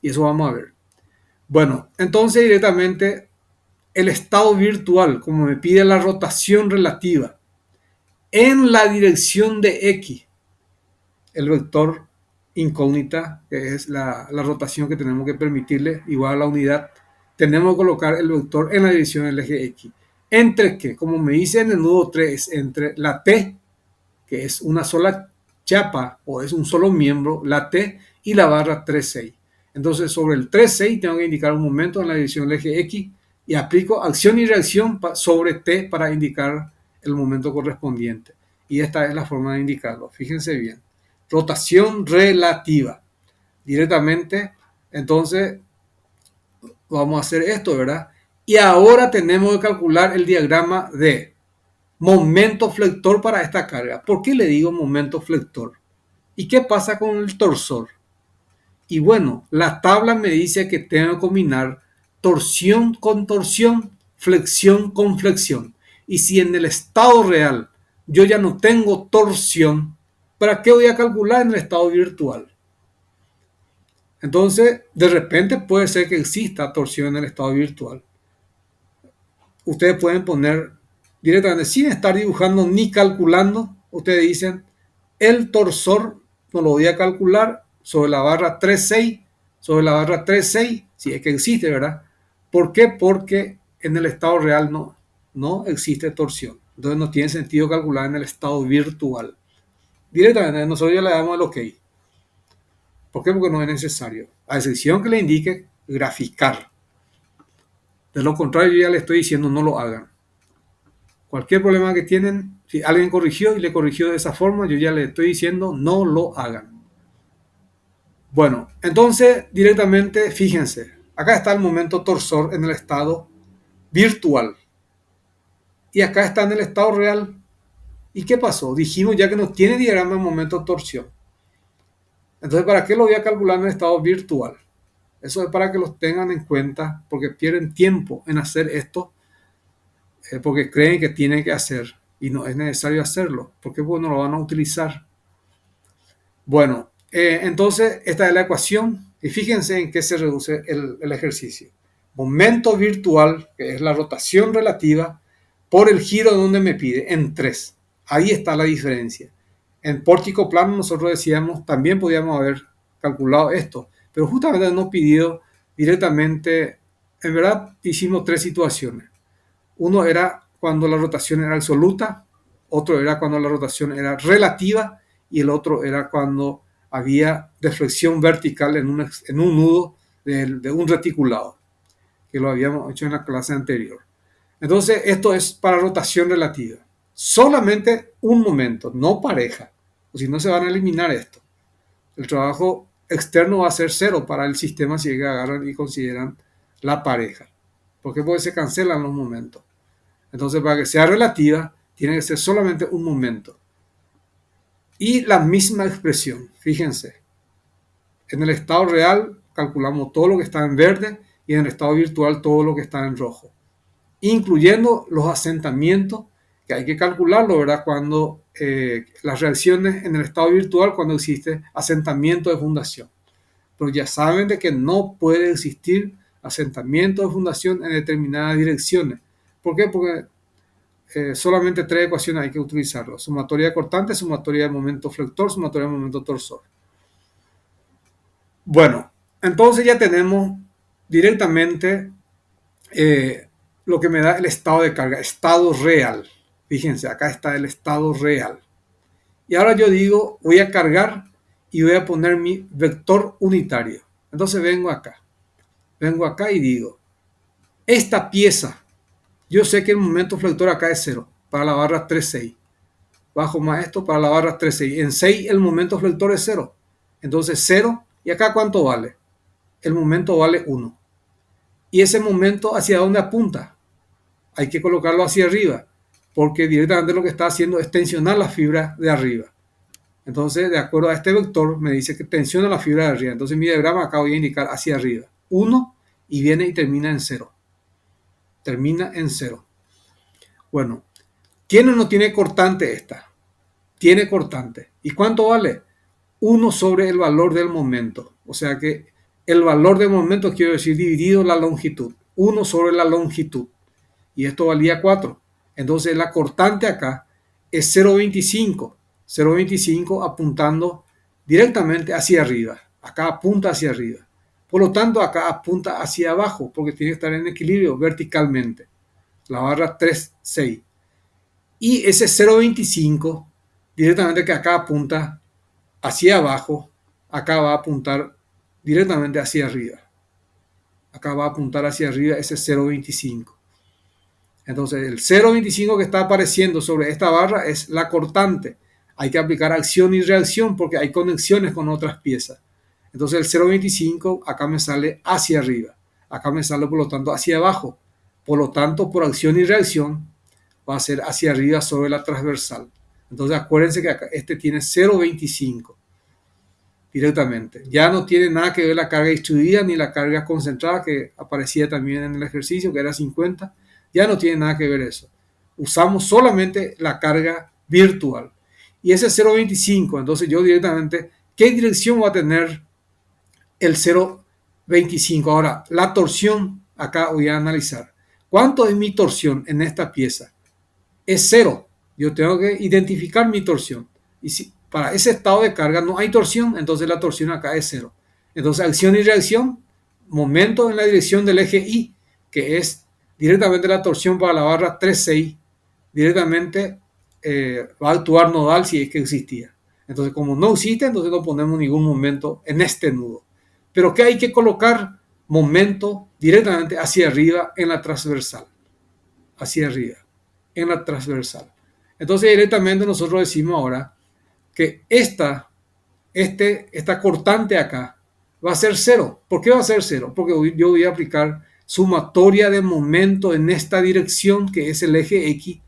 Y eso vamos a ver. Bueno, entonces directamente el estado virtual, como me pide la rotación relativa en la dirección de X, el vector incógnita, que es la rotación que tenemos que permitirle, igual a la unidad, tenemos que colocar el vector en la dirección del eje X. Entre que, como me dice en el nudo 3, entre la T, que es una sola chapa o es un solo miembro, la T, y la barra 3,6. Entonces, sobre el 3,6 tengo que indicar un momento en la dirección del eje X y aplico acción y reacción sobre T para indicar el momento correspondiente. Y esta es la forma de indicarlo. Fíjense bien. Rotación relativa. Directamente, entonces, vamos a hacer esto, ¿verdad? Y ahora tenemos que calcular el diagrama de momento flector para esta carga. ¿Por qué le digo momento flector? ¿Y qué pasa con el torsor? Y bueno, la tabla me dice que tengo que combinar torsión con torsión, flexión con flexión. Y si en el estado real yo ya no tengo torsión, ¿para qué voy a calcular en el estado virtual? Entonces, de repente puede ser que exista torsión en el estado virtual. Ustedes pueden poner directamente, sin estar dibujando ni calculando, ustedes dicen, el torsor no lo voy a calcular sobre la barra 3,6, sobre la barra 3,6, si es que existe, ¿verdad? ¿Por qué? Porque en el estado real no existe torsión. Entonces no tiene sentido calcular en el estado virtual. Directamente nosotros ya le damos el OK. ¿Por qué? Porque no es necesario. A excepción que le indique graficar. De lo contrario, yo ya le estoy diciendo no lo hagan. Cualquier problema que tienen, si alguien corrigió y le corrigió de esa forma, yo ya le estoy diciendo no lo hagan. Bueno, entonces directamente, fíjense, acá está el momento torsor en el estado virtual. Y acá está en el estado real. ¿Y qué pasó? Dijimos ya que no tiene diagrama de momento torsión. Entonces, ¿para qué lo voy a calcular en el estado virtual? Eso es para que los tengan en cuenta, porque pierden tiempo en hacer esto, porque creen que tienen que hacer y no es necesario hacerlo, porque no lo van a utilizar. Bueno, entonces esta es la ecuación y fíjense en qué se reduce el ejercicio. Momento virtual, que es la rotación relativa, por el giro donde me pide, en 3. Ahí está la diferencia. En pórtico plano nosotros decíamos, también podíamos haber calculado esto, pero justamente nos pidió directamente, en verdad hicimos 3 situaciones. Uno era cuando la rotación era absoluta, otro era cuando la rotación era relativa y el otro era cuando había deflexión vertical en un nudo de un reticulado, que lo habíamos hecho en la clase anterior. Entonces, esto es para rotación relativa. Solamente un momento, no pareja, o si no se van a eliminar esto. El trabajo externo va a ser 0 para el sistema si agarran y consideran la pareja. Porque pues se cancelan los momentos. Entonces, para que sea relativa, tiene que ser solamente un momento. Y la misma expresión, fíjense. En el estado real calculamos todo lo que está en verde y en el estado virtual todo lo que está en rojo. Incluyendo los asentamientos, que hay que calcularlo, ¿verdad? Cuando las reacciones en el estado virtual, cuando existe asentamiento de fundación. Pero ya saben de que no puede existir asentamiento de fundación en determinadas direcciones. ¿Por qué? Porque solamente 3 ecuaciones hay que utilizarlo. Sumatoria de cortante, sumatoria de momento flector, sumatoria de momento torsor. Bueno, entonces ya tenemos directamente lo que me da el estado de carga, estado real. Fíjense, acá está el estado real. Y ahora yo digo, voy a cargar y voy a poner mi vector unitario. Entonces vengo acá y digo, esta pieza, yo sé que el momento flector acá es 0, para la barra 3,6. Bajo más esto para la barra 3,6. En 6 el momento flector es 0. Entonces 0, ¿y acá cuánto vale? El momento vale 1. ¿Y ese momento hacia dónde apunta? Hay que colocarlo hacia arriba, porque directamente lo que está haciendo es tensionar la fibra de arriba. Entonces, de acuerdo a este vector, me dice que tensiona la fibra de arriba. Entonces, mi diagrama acá voy a indicar hacia arriba. 1 y viene y termina en 0. Termina en 0. Bueno, ¿tiene o no tiene cortante esta? Tiene cortante. ¿Y cuánto vale? 1 sobre el valor del momento. O sea que el valor del momento, quiero decir, dividido la longitud. 1 sobre la longitud. Y esto valía 4. Entonces la cortante acá es 0,25. 0,25 apuntando directamente hacia arriba. Acá apunta hacia arriba. Por lo tanto, acá apunta hacia abajo, porque tiene que estar en equilibrio verticalmente. La barra 3,6. Y ese 0,25, directamente que acá apunta hacia abajo, acá va a apuntar directamente hacia arriba. Acá va a apuntar hacia arriba ese 0,25. Entonces, el 0,25 que está apareciendo sobre esta barra es la cortante. Hay que aplicar acción y reacción porque hay conexiones con otras piezas. Entonces, el 0,25 acá me sale hacia arriba. Acá me sale, por lo tanto, hacia abajo. Por lo tanto, por acción y reacción, va a ser hacia arriba sobre la transversal. Entonces, acuérdense que acá este tiene 0,25 directamente. Ya no tiene nada que ver la carga distribuida ni la carga concentrada que aparecía también en el ejercicio, que era 50. Ya no tiene nada que ver eso. Usamos solamente la carga virtual. Y ese 0,25, entonces yo directamente, ¿qué dirección va a tener el 0,25? Ahora, la torsión, acá voy a analizar. ¿Cuánto es mi torsión en esta pieza? Es 0. Yo tengo que identificar mi torsión. Y si para ese estado de carga no hay torsión, entonces la torsión acá es 0. Entonces, acción y reacción, momento en la dirección del eje Y, que es directamente la torsión para la barra 3,6, directamente va a actuar nodal si es que existía. Entonces, como no existe, entonces no ponemos ningún momento en este nudo. Pero ¿qué hay que colocar? Momento directamente hacia arriba en la transversal. Hacia arriba, en la transversal. Entonces, directamente nosotros decimos ahora que esta cortante acá va a ser 0. ¿Por qué va a ser 0? Porque yo voy a aplicar sumatoria de momento en esta dirección, que es el eje X,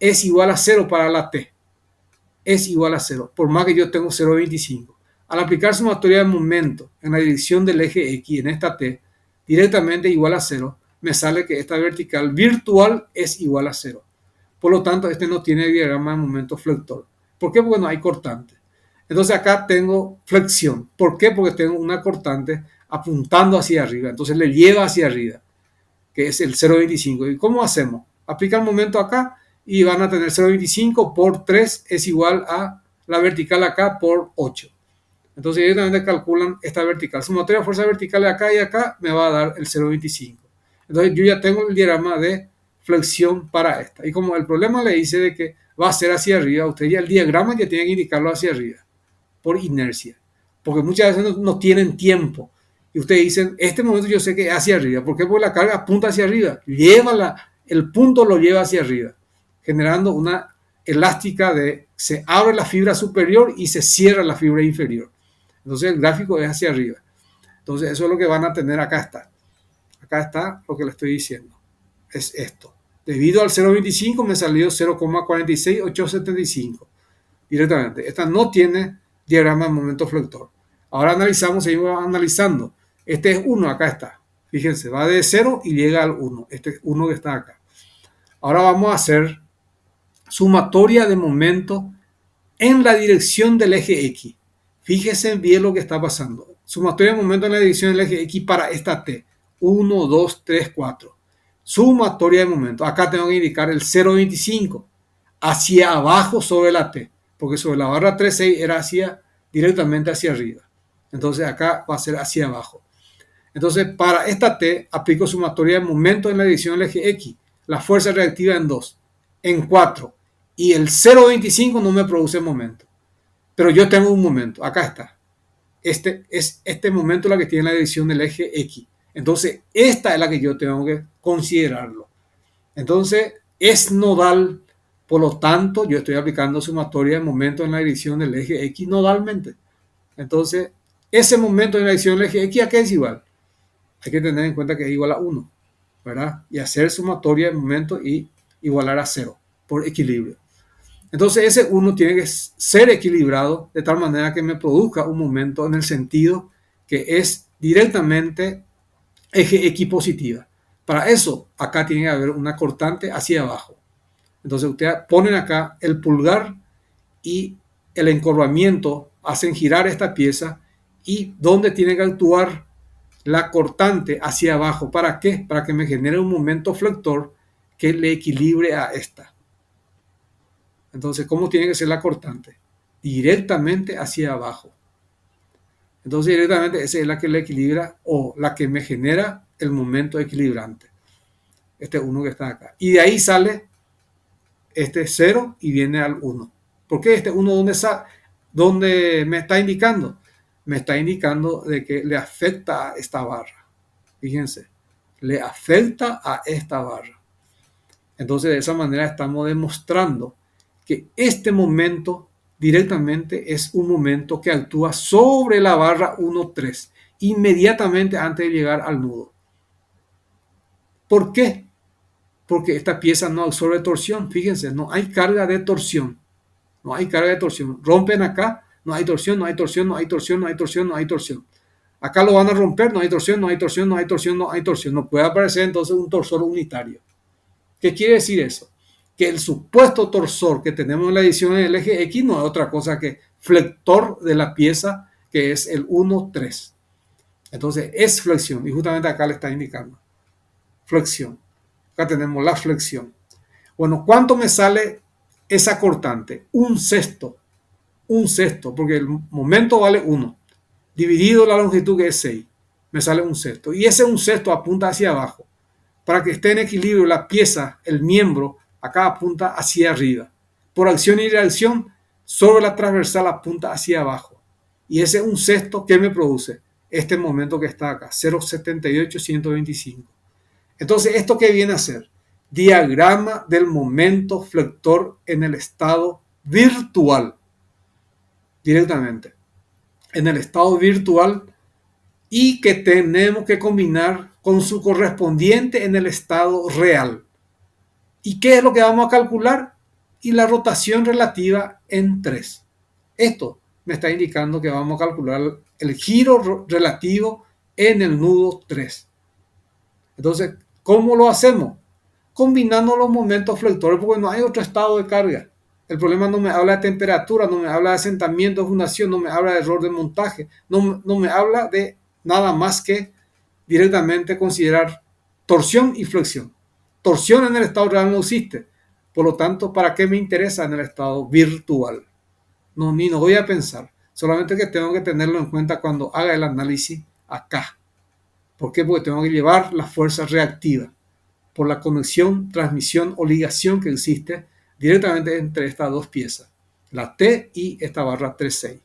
es igual a 0 para la T. Es igual a 0, por más que yo tengo 0,25. Al aplicar sumatoria de momento en la dirección del eje X, en esta T, directamente igual a 0, me sale que esta vertical virtual es igual a 0. Por lo tanto, este no tiene diagrama de momento flector. ¿Por qué? Porque no hay cortante. Entonces acá tengo flexión. ¿Por qué? Porque tengo una cortante apuntando hacia arriba. Entonces le lleva hacia arriba, que es el 0,25. ¿Y cómo hacemos? Aplica el momento acá y van a tener 0,25 por 3 es igual a la vertical acá por 8. Entonces directamente calculan esta vertical. Sumatoria de fuerza vertical de acá y acá me va a dar el 0,25. Entonces yo ya tengo el diagrama de flexión para esta. Y como el problema le dice de que va a ser hacia arriba, usted ya el diagrama ya tiene que indicarlo hacia arriba, por inercia. Porque muchas veces no tienen tiempo. Y ustedes dicen, este momento yo sé que es hacia arriba. ¿Por qué? Porque la carga apunta hacia arriba. El punto lo lleva hacia arriba, generando una elástica de se abre la fibra superior y se cierra la fibra inferior. Entonces el gráfico es hacia arriba. Entonces eso es lo que van a tener acá está. Acá está lo que le estoy diciendo. Es esto. Debido al 0,25 me salió 0,46875 directamente. Esta no tiene diagrama de momento flector. Ahora analizamos, seguimos analizando. Este es 1, acá está. Fíjense, va de 0 y llega al 1. Este es 1 que está acá. Ahora vamos a hacer sumatoria de momento en la dirección del eje X. Fíjense bien lo que está pasando. Sumatoria de momento en la dirección del eje X para esta T. 1, 2, 3, 4. Sumatoria de momento. Acá tengo que indicar el 0,25 hacia abajo sobre la T, porque sobre la barra 3,6 era directamente hacia arriba. Entonces acá va a ser hacia abajo. Entonces para esta T aplico sumatoria de momento en la dirección del eje X. La fuerza reactiva en 2, en 4. Y el 0,25 no me produce momento. Pero yo tengo un momento. Acá está. Este momento la que tiene la dirección del eje X. Entonces esta es la que yo tengo que considerarlo. Entonces es nodal. Por lo tanto, yo estoy aplicando sumatoria de momento en la dirección del eje X nodalmente. Entonces, ese momento en la dirección del eje X, ¿a qué es igual? Hay que tener en cuenta que es igual a 1, ¿verdad? Y hacer sumatoria de momento y igualar a 0 por equilibrio. Entonces, ese 1 tiene que ser equilibrado de tal manera que me produzca un momento en el sentido que es directamente eje X positiva. Para eso, acá tiene que haber una cortante hacia abajo. Entonces ustedes ponen acá el pulgar y el encorvamiento, hacen girar esta pieza y donde tiene que actuar la cortante hacia abajo. ¿Para qué? Para que me genere un momento flector que le equilibre a esta. Entonces, ¿cómo tiene que ser la cortante? Directamente hacia abajo. Entonces directamente esa es la que le equilibra o la que me genera el momento equilibrante. Este 1 que está acá. Y de ahí sale este 0 y viene al 1. ¿Por qué este 1 dónde me está indicando? Me está indicando de que le afecta a esta barra. Fíjense, le afecta a esta barra. Entonces de esa manera estamos demostrando que este momento directamente es un momento que actúa sobre la barra 1,3 inmediatamente antes de llegar al nudo. ¿Por qué? Porque esta pieza no absorbe torsión. Fíjense, no hay carga de torsión. No hay carga de torsión. Rompen acá, no hay torsión, no hay torsión, no hay torsión, no hay torsión, no hay torsión. Acá lo van a romper, no hay torsión, no hay torsión, no hay torsión, no hay torsión. No puede aparecer entonces un torsor unitario. ¿Qué quiere decir eso? Que el supuesto torsor que tenemos en la edición del eje X no es otra cosa que flector de la pieza, que es el 1,3. Entonces es flexión, y justamente acá le está indicando flexión. Acá tenemos la flexión. Bueno, ¿cuánto me sale esa cortante? Un sexto, porque el momento vale 1, dividido la longitud que es 6, me sale un sexto. Y ese un sexto apunta hacia abajo. Para que esté en equilibrio la pieza, el miembro, acá apunta hacia arriba. Por acción y reacción, sobre la transversal apunta hacia abajo. Y ese un sexto, ¿qué me produce? Este momento que está acá, 0,78-125. Entonces, ¿esto qué viene a ser? Diagrama del momento flector en el estado virtual. Directamente. En el estado virtual y que tenemos que combinar con su correspondiente en el estado real. ¿Y qué es lo que vamos a calcular? Y la rotación relativa en 3. Esto me está indicando que vamos a calcular el giro relativo en el nudo 3. Entonces, ¿cómo lo hacemos? Combinando los momentos flectores, porque no hay otro estado de carga. El problema no me habla de temperatura, no me habla de asentamiento de fundación, no me habla de error de montaje, no me habla de nada más que directamente considerar torsión y flexión. Torsión en el estado real no existe. Por lo tanto, ¿para qué me interesa en el estado virtual? No, ni no voy a pensar. Solamente que tengo que tenerlo en cuenta cuando haga el análisis acá. ¿Por qué? Porque tengo que llevar la fuerza reactiva por la conexión, transmisión o ligación que existe directamente entre estas dos piezas, la T y esta barra 3,6.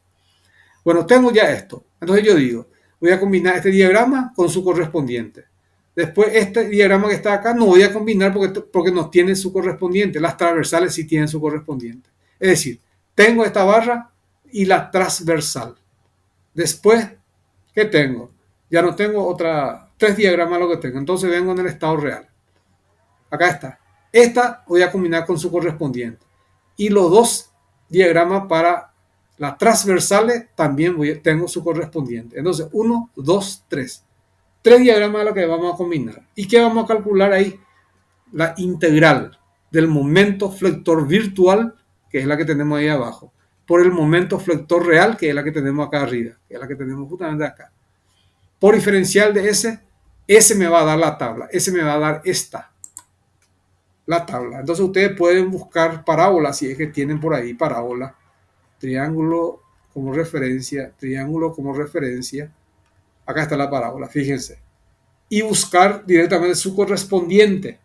Bueno, tengo ya esto. Entonces yo digo, voy a combinar este diagrama con su correspondiente. Después este diagrama que está acá no voy a combinar porque no tiene su correspondiente. Las transversales sí tienen su correspondiente. Es decir, tengo esta barra y la transversal. Después, ¿qué tengo? Ya no tengo tres diagramas lo que tengo. Entonces vengo en el estado real. Acá está. Esta voy a combinar con su correspondiente. Y los dos diagramas para las transversales también tengo su correspondiente. Entonces, 1, 2, 3. Tres diagramas a los que vamos a combinar. ¿Y qué vamos a calcular ahí? La integral del momento flector virtual, que es la que tenemos ahí abajo, por el momento flector real, que es la que tenemos acá arriba, que es la que tenemos justamente acá. Por diferencial de ese me va a dar la tabla, ese me va a dar la tabla. Entonces ustedes pueden buscar parábolas, si es que tienen por ahí parábola, triángulo como referencia, triángulo como referencia. Acá está la parábola, fíjense. Y buscar directamente su correspondiente.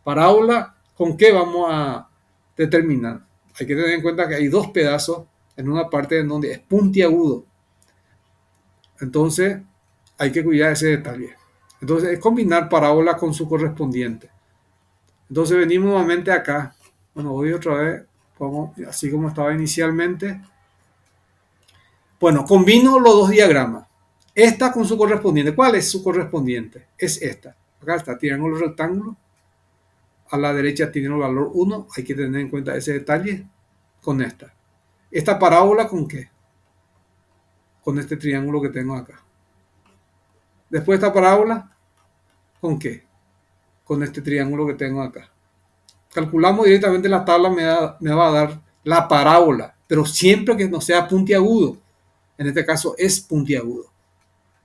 Parábola, ¿con qué vamos a determinar? Hay que tener en cuenta que hay dos pedazos en una parte en donde es puntiagudo. Entonces, hay que cuidar ese detalle. Entonces, es combinar parábola con su correspondiente. Entonces, venimos nuevamente acá. Bueno, voy otra vez, así como estaba inicialmente. Bueno, combino los dos diagramas. Esta con su correspondiente. ¿Cuál es su correspondiente? Es esta. Acá está, triángulo rectángulo. A la derecha tiene el valor 1. Hay que tener en cuenta ese detalle con esta. ¿Esta parábola con qué? Con este triángulo que tengo acá. Después esta parábola, ¿con qué? Con este triángulo que tengo acá. Calculamos directamente la tabla, me va a dar la parábola, pero siempre que no sea puntiagudo. En este caso es puntiagudo.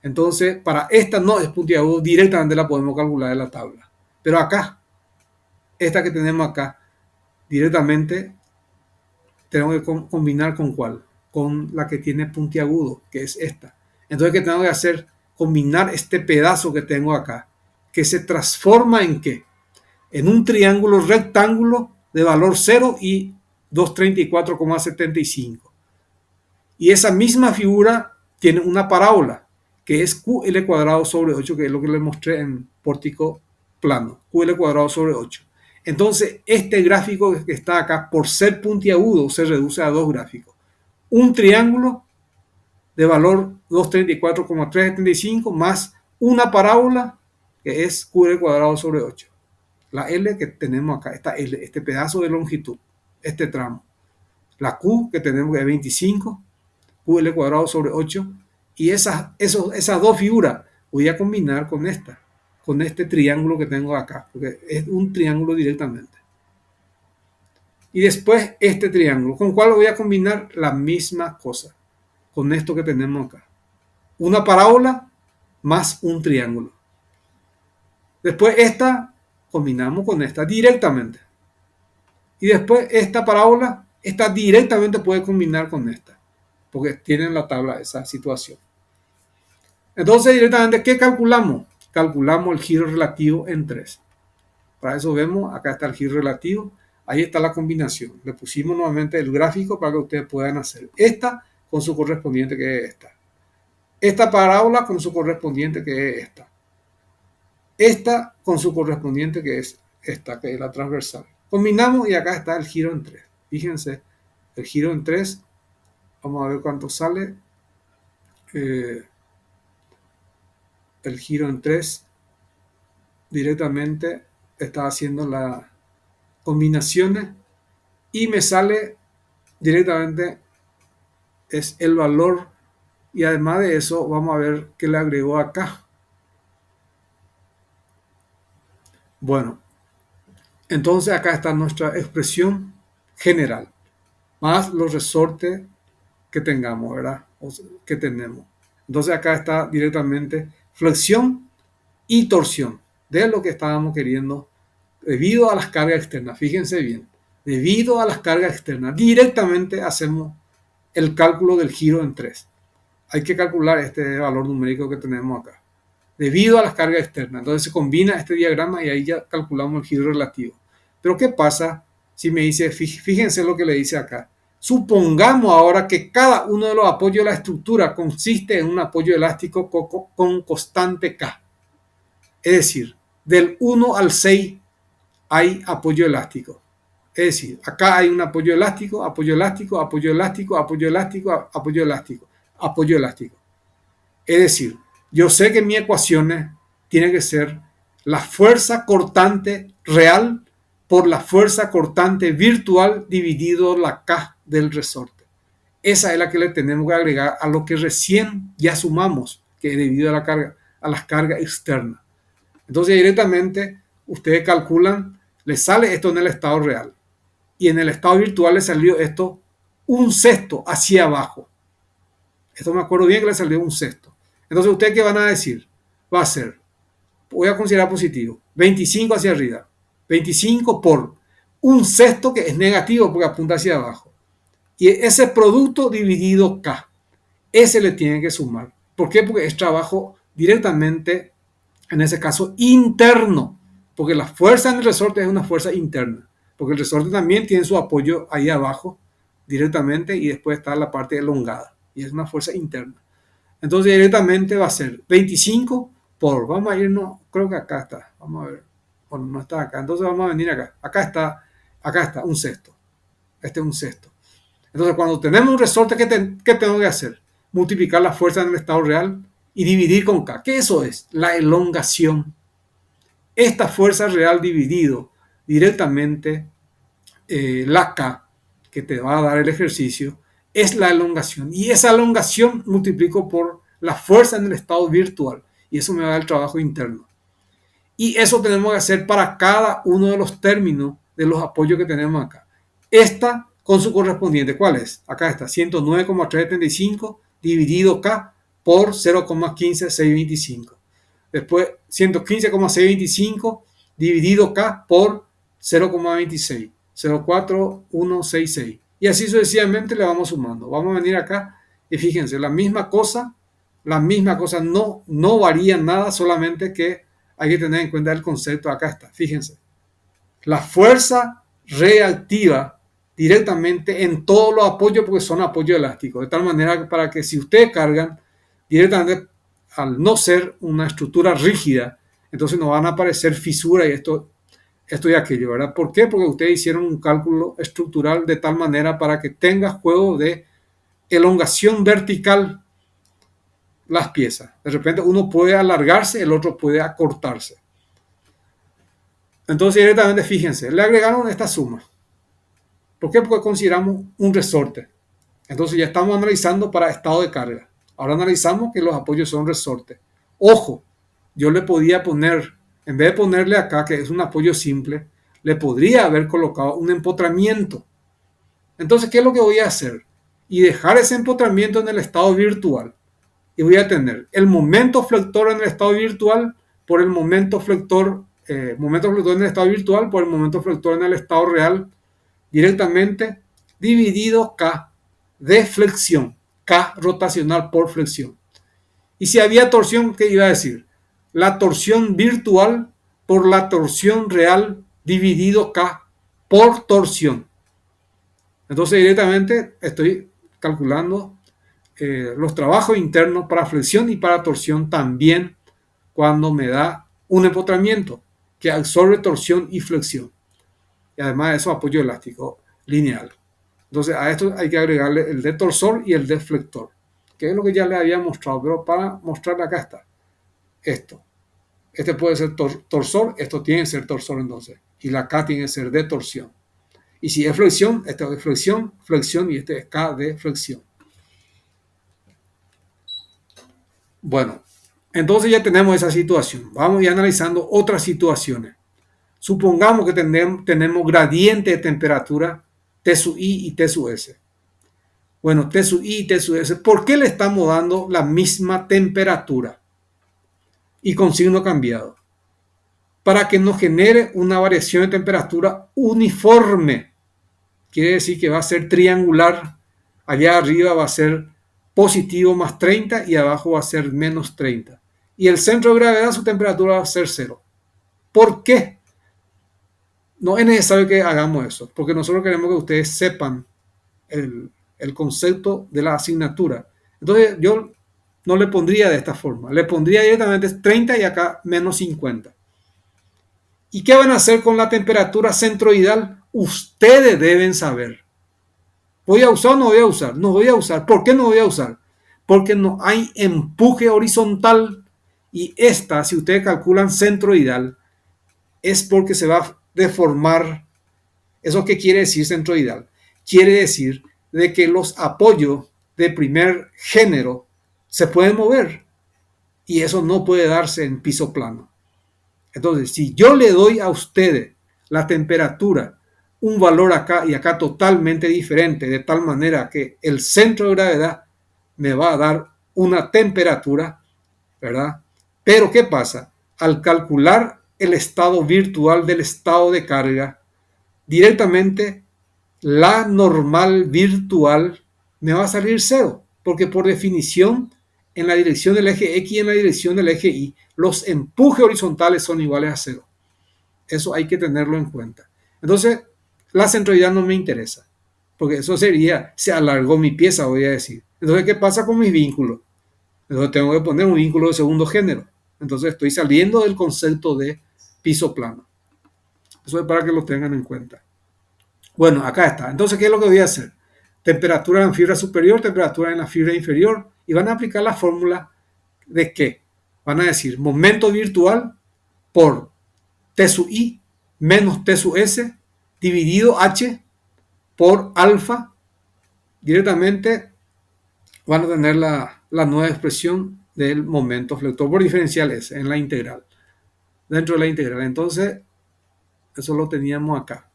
Entonces, para esta no es puntiagudo, directamente la podemos calcular en la tabla. Pero acá, esta que tenemos acá, directamente tenemos que combinar con cuál. con la que tiene puntiagudo, que es esta. Entonces, ¿qué tengo que hacer? Combinar este pedazo que tengo acá, que se transforma en ¿qué? En un triángulo rectángulo de valor 0 y 234,75. Y esa misma figura tiene una parábola, que es QL cuadrado sobre 8, que es lo que les mostré en pórtico plano, QL cuadrado sobre 8. Entonces, este gráfico que está acá, por ser puntiagudo, se reduce a dos gráficos. Un triángulo de valor 234,375 más una parábola que es QL cuadrado sobre 8. La L que tenemos acá, esta L, este pedazo de longitud, este tramo. La Q que tenemos que es 25, QL cuadrado sobre 8. Y esas dos figuras voy a combinar con esta, con este triángulo que tengo acá, porque es un triángulo directamente. Y después este triángulo, ¿con cuál voy a combinar? La misma cosa, con esto que tenemos acá. Una parábola más un triángulo. Después esta combinamos con esta directamente. Y después esta parábola, esta directamente puede combinar con esta, porque tiene en la tabla esa situación. Entonces directamente, ¿qué calculamos? Calculamos el giro relativo en 3. Para eso vemos, acá está el giro relativo, ahí está la combinación. Le pusimos nuevamente el gráfico para que ustedes puedan hacer esta con su correspondiente que es esta. Esta parábola con su correspondiente que es esta. Esta con su correspondiente que es esta, que es la transversal. Combinamos y acá está el giro en 3. Fíjense, el giro en 3, vamos a ver cuánto sale. El giro en 3 directamente está haciendo las combinaciones y me sale directamente es el valor, y además de eso vamos a ver qué le agregó acá. Bueno, entonces acá está nuestra expresión general más los resortes que tengamos, ¿verdad? Que tenemos. Entonces acá está directamente flexión y torsión de lo que estábamos queriendo debido a las cargas externas. Fíjense bien, debido a las cargas externas, directamente hacemos el cálculo del giro en 3. Hay que calcular este valor numérico que tenemos acá, debido a las cargas externas. Entonces se combina este diagrama y ahí ya calculamos el giro relativo. Pero ¿qué pasa si me dice, fíjense lo que le dice acá? Supongamos ahora que cada uno de los apoyos de la estructura consiste en un apoyo elástico con constante K. Es decir, del 1 al 6 hay apoyo elástico. Es decir, acá hay un apoyo elástico, apoyo elástico, apoyo elástico, apoyo elástico, apoyo elástico, apoyo elástico. Es decir, yo sé que mi ecuación tiene que ser la fuerza cortante real por la fuerza cortante virtual dividido la K del resorte. Esa es la que le tenemos que agregar a lo que recién ya sumamos, que es debido a la carga, a las cargas externas. Entonces directamente ustedes calculan, les sale esto en el estado real y en el estado virtual le salió esto un sexto hacia abajo. Esto me acuerdo bien que le salió un sexto. Entonces ustedes ¿qué van a decir? Va a ser, voy a considerar positivo, 25 hacia arriba, 25 por un sexto que es negativo porque apunta hacia abajo. Y ese producto dividido K, ese le tiene que sumar. ¿Por qué? Porque es trabajo directamente, en ese caso, interno. Porque la fuerza en el resorte es una fuerza interna. Porque el resorte también tiene su apoyo ahí abajo directamente y después está la parte elongada. Y es una fuerza interna. Entonces directamente va a ser 25 por, vamos a irnos, creo que acá está. Vamos a ver. Bueno, no está acá. Entonces vamos a venir acá. Acá está, un sexto. Este es un sexto. Entonces, cuando tenemos un resorte, ¿qué tengo que hacer? Multiplicar la fuerza en el estado real y dividir con K. ¿Qué eso es? La elongación. Esta fuerza real dividido directamente la K, que te va a dar el ejercicio, es la elongación. Y esa elongación multiplico por la fuerza en el estado virtual. Y eso me va a dar el trabajo interno. Y eso tenemos que hacer para cada uno de los términos de los apoyos que tenemos acá. Esta con su correspondiente, ¿cuál es? Acá está, 109,375 dividido K por 0,15625. Después, 115,625 dividido K por 0,26, 0,4166. Y así sucesivamente le vamos sumando. Vamos a venir acá y fíjense, la misma cosa no varía nada, solamente que hay que tener en cuenta el concepto. Acá está, fíjense. La fuerza reactiva directamente en todos los apoyos, porque son apoyos elásticos, de tal manera para que si ustedes cargan directamente, al no ser una estructura rígida, entonces no van a aparecer fisuras y esto y aquello, ¿verdad? ¿Por qué? Porque ustedes hicieron un cálculo estructural de tal manera para que tenga juego de elongación vertical las piezas. De repente uno puede alargarse, el otro puede acortarse. Entonces directamente fíjense, le agregaron esta suma. ¿Por qué? Porque consideramos un resorte. Entonces ya estamos analizando para estado de carga. Ahora analizamos que los apoyos son resortes. Ojo, yo le podía poner, en vez de ponerle acá, que es un apoyo simple, le podría haber colocado un empotramiento. Entonces, ¿qué es lo que voy a hacer? Y dejar ese empotramiento en el estado virtual. Y voy a tener el momento flector en el estado virtual por el momento flector en el estado virtual por el momento flector en el estado real directamente dividido K de flexión, K rotacional por flexión. Y si había torsión, ¿qué iba a decir? La torsión virtual por la torsión real dividido K por torsión. Entonces directamente estoy calculando los trabajos internos para flexión y para torsión también cuando me da un empotramiento que absorbe torsión y flexión. Y además de eso, apoyo elástico lineal. Entonces a esto hay que agregarle el de torsor y el de flector, que es lo que ya les había mostrado, pero para mostrarle acá está. Esto. Este puede ser torsor, esto tiene que ser torsor entonces. Y la K tiene que ser de torsión. Y si es flexión, esto es flexión, flexión y este es K de flexión. Bueno, entonces ya tenemos esa situación. Vamos a ir analizando otras situaciones. Supongamos que tenemos gradiente de temperatura T sub I y T sub S. Bueno, T sub I y T sub S, ¿por qué le estamos dando la misma temperatura? Y con signo cambiado. Para que nos genere una variación de temperatura uniforme. Quiere decir que va a ser triangular. Allá arriba va a ser positivo más 30 y abajo va a ser menos 30. Y el centro de gravedad, su temperatura va a ser 0. ¿Por qué? No es necesario que hagamos eso, porque nosotros queremos que ustedes sepan el concepto de la asignatura. Entonces yo no le pondría de esta forma, le pondría directamente 30 y acá menos 50. ¿Y qué van a hacer con la temperatura centroidal? Ustedes deben saber. ¿Voy a usar o no voy a usar? No voy a usar. ¿Por qué no voy a usar? Porque no hay empuje horizontal y esta, si ustedes calculan centroidal, es porque se va a deformar. ¿Eso qué quiere decir centroidal? Quiere decir de que los apoyos de primer género se pueden mover y eso no puede darse en piso plano. Entonces, si yo le doy a ustedes la temperatura, un valor acá y acá totalmente diferente, de tal manera que el centro de gravedad me va a dar una temperatura, ¿verdad? Pero ¿qué pasa? Al calcular el estado virtual del estado de carga, directamente la normal virtual me va a salir 0, porque por definición en la dirección del eje X y en la dirección del eje Y los empujes horizontales son iguales a 0. Eso hay que tenerlo en cuenta. Entonces, la centroidad no me interesa, porque eso sería, se alargó mi pieza, voy a decir. Entonces, ¿qué pasa con mis vínculos? Entonces tengo que poner un vínculo de segundo género. Entonces estoy saliendo del concepto de piso plano. Eso es para que lo tengan en cuenta. Bueno, acá está. Entonces, ¿qué es lo que voy a hacer? Temperatura en fibra superior, temperatura en la fibra inferior, y van a aplicar la fórmula de qué. Van a decir momento virtual por T sub I menos T sub S dividido H por alfa. Directamente van a tener la nueva expresión del momento flector por diferencial S en la integral. Dentro de la integral. Entonces, eso lo teníamos acá.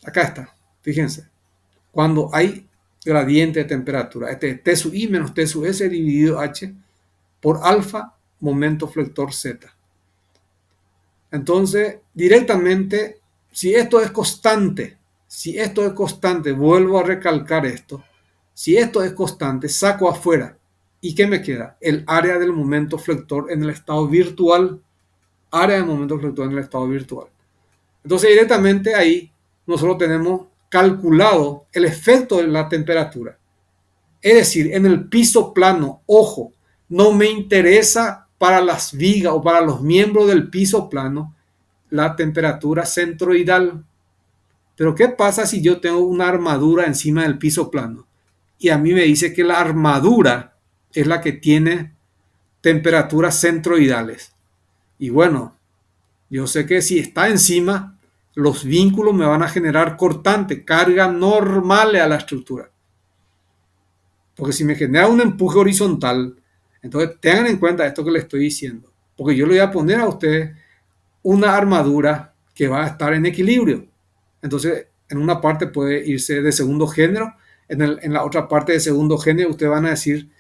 Acá está. Fíjense. Cuando hay gradiente de temperatura. Este es T sub I menos T sub S dividido H por alfa momento flector Z. Entonces, directamente, si esto es constante, Si esto es constante, vuelvo a recalcar esto. Si esto es constante, saco afuera. ¿Y qué me queda? El área del momento flector en el estado virtual. Área del momento flector en el estado virtual. Entonces, directamente ahí nosotros tenemos calculado el efecto de la temperatura. Es decir, en el piso plano, ojo, no me interesa para las vigas o para los miembros del piso plano la temperatura centroidal. Pero ¿qué pasa si yo tengo una armadura encima del piso plano? Y a mí me dice que la armadura es la que tiene temperaturas centroidales. Y bueno, yo sé que si está encima, los vínculos me van a generar cortante, carga normal a la estructura. Porque si me genera un empuje horizontal, entonces tengan en cuenta esto que les estoy diciendo. Porque yo le voy a poner a ustedes una armadura que va a estar en equilibrio. Entonces, en una parte puede irse de segundo género, en la otra parte de segundo género ustedes van a decir,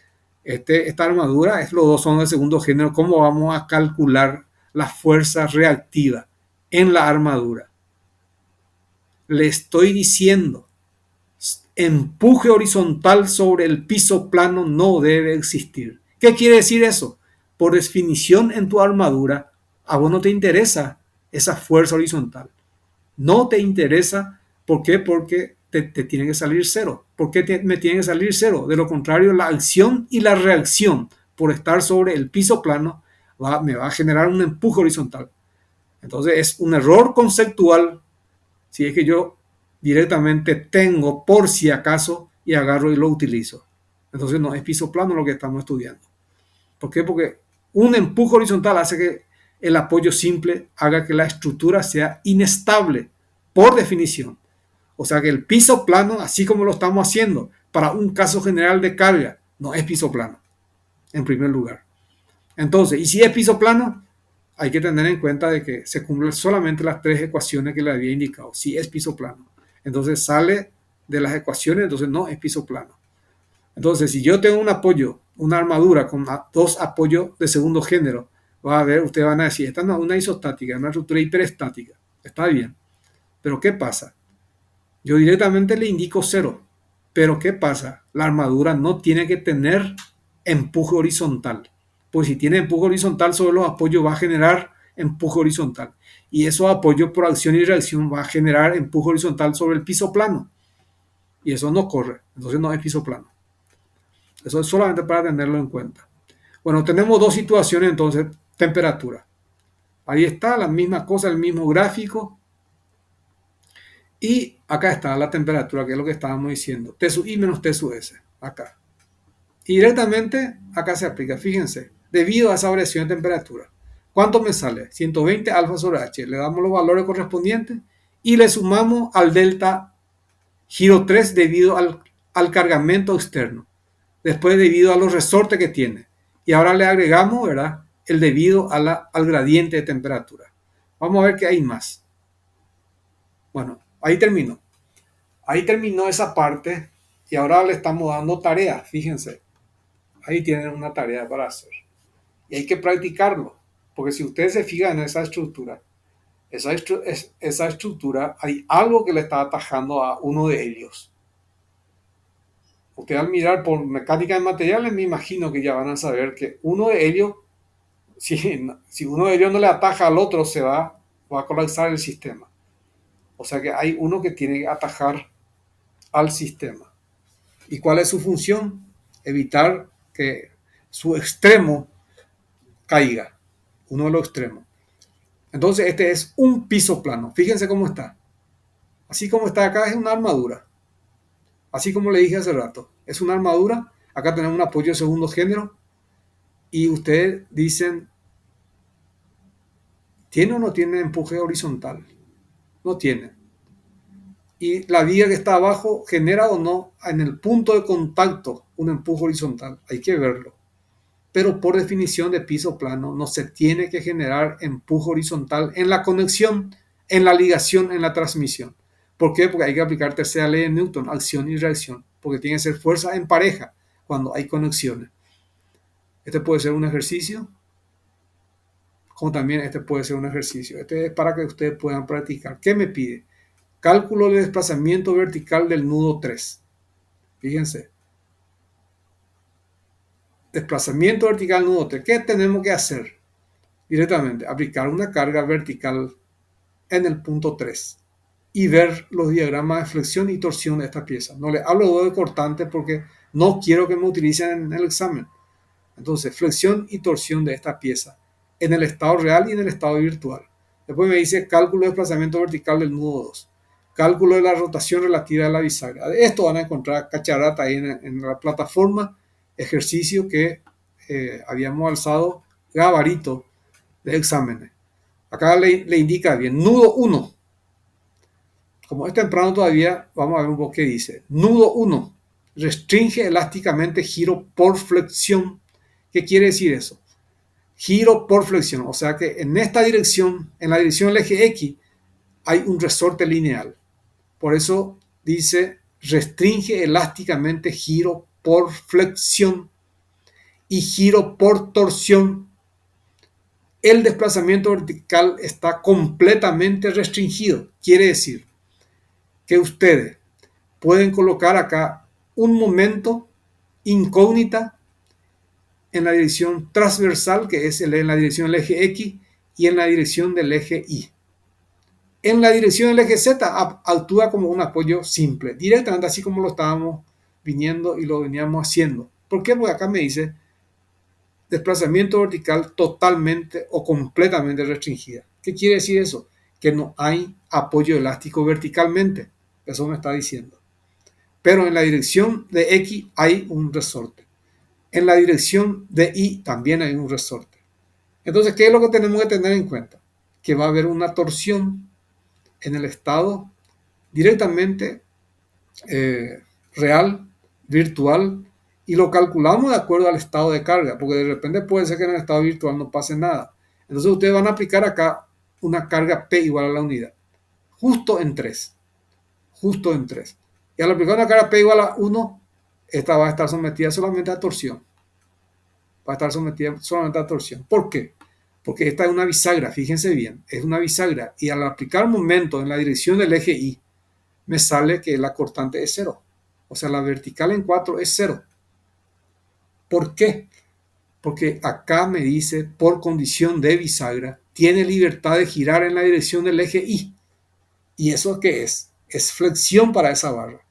esta armadura, los dos son de segundo género, ¿cómo vamos a calcular la fuerza reactiva en la armadura? Le estoy diciendo, empuje horizontal sobre el piso plano no debe existir. ¿Qué quiere decir eso? Por definición en tu armadura, a vos no te interesa esa fuerza horizontal. No te interesa. ¿Por qué? Porque te tiene que salir cero. ¿Por qué me tiene que salir cero? De lo contrario, la acción y la reacción por estar sobre el piso plano me va a generar un empuje horizontal. Entonces es un error conceptual si es que yo directamente tengo por si acaso y agarro y lo utilizo. Entonces no es piso plano lo que estamos estudiando. ¿Por qué? Porque un empuje horizontal hace que el apoyo simple haga que la estructura sea inestable por definición. O sea que el piso plano, así como lo estamos haciendo para un caso general de carga, no es piso plano, en primer lugar. Entonces, y si es piso plano, hay que tener en cuenta de que se cumplen solamente las tres ecuaciones que le había indicado. Si es piso plano, entonces sale de las ecuaciones, entonces no es piso plano. Entonces, si yo tengo un apoyo, una armadura con dos apoyos de segundo género, va a ver, ustedes van a decir, esta no es una isostática, es una estructura hiperestática. Está bien. Pero ¿qué pasa? Yo directamente le indico cero. Pero ¿qué pasa? La armadura no tiene que tener empuje horizontal. Pues si tiene empuje horizontal sobre los apoyos va a generar empuje horizontal. Y esos apoyos por acción y reacción va a generar empuje horizontal sobre el piso plano. Y eso no corre. Entonces no es piso plano. Eso es solamente para tenerlo en cuenta. Bueno, tenemos dos situaciones entonces. Temperatura. Ahí está la misma cosa, el mismo gráfico. Y acá está la temperatura, que es lo que estábamos diciendo. T sub I menos T sub S. Acá. Y directamente acá se aplica. Fíjense. Debido a esa variación de temperatura. ¿Cuánto me sale? 120 alfa sobre H. Le damos los valores correspondientes y le sumamos al delta giro 3 debido al cargamento externo. Después debido a los resortes que tiene. Y ahora le agregamos, ¿verdad?, el debido al gradiente de temperatura. Vamos a ver qué hay más. Bueno, ahí terminó. Ahí terminó esa parte y ahora le estamos dando tareas, fíjense. Ahí tienen una tarea para hacer. Y hay que practicarlo, porque si ustedes se fijan en esa estructura, esa estructura, hay algo que le está atajando a uno de ellos. Usted al mirar por mecánica de materiales, me imagino que ya van a saber que uno de ellos, si uno de ellos no le ataja al otro, va a colapsar el sistema. O sea que hay uno que tiene que atajar al sistema. ¿Y cuál es su función? Evitar que su extremo caiga, uno de los extremos. Entonces este es un piso plano. Fíjense cómo está. Así como está acá es una armadura. Así como le dije hace rato. Es una armadura. Acá tenemos un apoyo de segundo género. Y ustedes dicen, ¿tiene o no tiene empuje horizontal? No tiene. Y la viga que está abajo genera o no en el punto de contacto un empuje horizontal. Hay que verlo. Pero por definición de piso plano no se tiene que generar empuje horizontal en la conexión, en la ligación, en la transmisión. ¿Por qué? Porque hay que aplicar tercera ley de Newton, acción y reacción, porque tiene que ser fuerza en pareja cuando hay conexiones. Este puede ser un ejercicio, como también este puede ser un ejercicio. Este es para que ustedes puedan practicar. ¿Qué me pide? Cálculo del desplazamiento vertical del nudo 3. Fíjense. Desplazamiento vertical nudo 3. ¿Qué tenemos que hacer? Directamente, aplicar una carga vertical en el punto 3 y ver los diagramas de flexión y torsión de esta pieza. No le hablo de cortante porque no quiero que me utilicen en el examen. Entonces, flexión y torsión de esta pieza en el estado real y en el estado virtual. Después me dice cálculo de desplazamiento vertical del nudo 2. Cálculo de la rotación relativa a la bisagra. De esto van a encontrar cacharata ahí en la plataforma, ejercicio que habíamos alzado, gabarito de exámenes. Acá le indica bien, nudo 1. Como es temprano todavía, vamos a ver un poco qué dice. Nudo 1. Restringe elásticamente giro por flexión. ¿Qué quiere decir eso? Giro por flexión. O sea que en esta dirección, en la dirección del eje X, hay un resorte lineal. Por eso dice restringe elásticamente giro por flexión y giro por torsión. El desplazamiento vertical está completamente restringido. Quiere decir que ustedes pueden colocar acá un momento incógnita en la dirección transversal, que es en la dirección del eje X, y en la dirección del eje Y. En la dirección del eje Z actúa como un apoyo simple, directamente así como lo estábamos viniendo y lo veníamos haciendo. ¿Por qué? Porque acá me dice desplazamiento vertical totalmente o completamente restringida. ¿Qué quiere decir eso? Que no hay apoyo elástico verticalmente. Eso me está diciendo. Pero en la dirección de X hay un resorte. En la dirección de Y también hay un resorte. Entonces, ¿qué es lo que tenemos que tener en cuenta? Que va a haber una torsión en el estado directamente real, virtual, y lo calculamos de acuerdo al estado de carga, porque de repente puede ser que en el estado virtual no pase nada. Entonces ustedes van a aplicar acá una carga P igual a la unidad, justo en 3. Y al aplicar una carga P igual a 1, esta va a estar sometida solamente a torsión. ¿Por qué? Porque esta es una bisagra, fíjense bien, es una bisagra. Y al aplicar momento en la dirección del eje Y, me sale que la cortante es 0. O sea, la vertical en 4 es 0. ¿Por qué? Porque acá me dice, por condición de bisagra, tiene libertad de girar en la dirección del eje Y. ¿Y eso qué es? Es flexión para esa barra,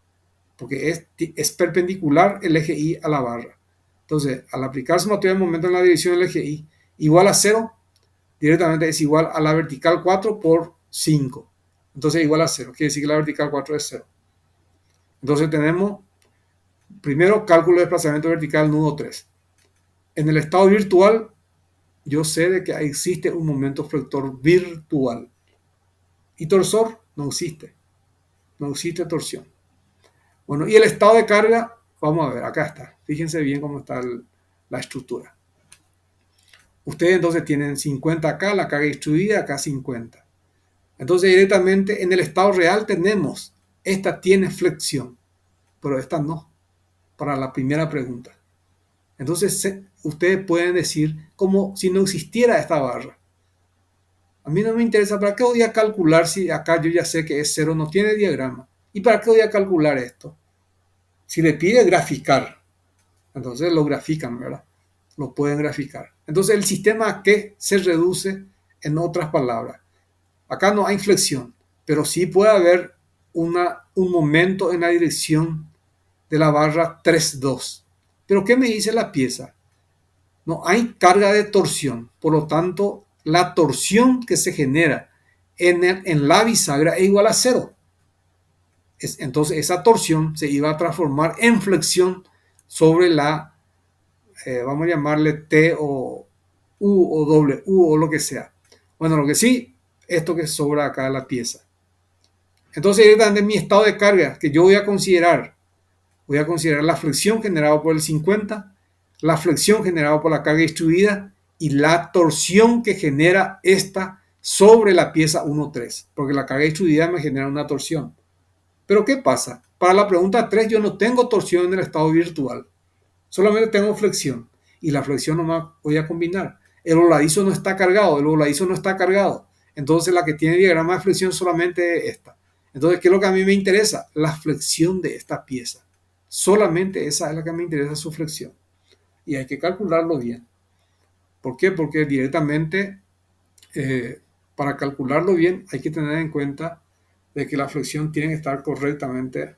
porque es perpendicular el eje Y a la barra. Entonces, al aplicar sumatoria de momento en la dirección del eje Y igual a 0, directamente es igual a la vertical 4 por 5. Entonces, igual a 0. Quiere decir que la vertical 4 es 0. Entonces, tenemos primero cálculo de desplazamiento vertical nudo 3. En el estado virtual, yo sé de que existe un momento flector virtual. Y torsor no existe. No existe torsión. Bueno, y el estado de carga, vamos a ver, acá está. Fíjense bien cómo está la estructura. Ustedes entonces tienen 50 acá, la carga distribuida, acá 50. Entonces directamente en el estado real tenemos, esta tiene flexión, pero esta no, para la primera pregunta. Entonces ustedes pueden decir como si no existiera esta barra. A mí no me interesa, ¿para qué voy a calcular si acá yo ya sé que es 0, no tiene diagrama? ¿Y para qué voy a calcular esto? Si le pide graficar, entonces lo grafican, ¿verdad? Lo pueden graficar. Entonces el sistema a qué se reduce, en otras palabras. Acá no hay flexión, pero sí puede haber un momento en la dirección de la barra 3,2. ¿Pero qué me dice la pieza? No hay carga de torsión, por lo tanto, la torsión que se genera en la bisagra es igual a 0. Entonces, esa torsión se iba a transformar en flexión sobre la, vamos a llamarle T o U o doble U o lo que sea. Bueno, lo que sí, esto que sobra acá de la pieza. Entonces, directamente mi estado de carga que yo voy a considerar la flexión generada por el 50, la flexión generada por la carga distribuida y la torsión que genera esta sobre la pieza 1,3, porque la carga distribuida me genera una torsión. Pero ¿qué pasa? Para la pregunta 3 yo no tengo torsión en el estado virtual, solamente tengo flexión, y la flexión nomás voy a combinar. El voladizo no está cargado, entonces la que tiene diagrama de flexión solamente es esta. Entonces, ¿qué es lo que a mí me interesa? La flexión de esta pieza. Solamente esa es la que me interesa, su flexión. Y hay que calcularlo bien. ¿Por qué? Porque directamente, para calcularlo bien, hay que tener en cuenta de que la flexión tiene que estar correctamente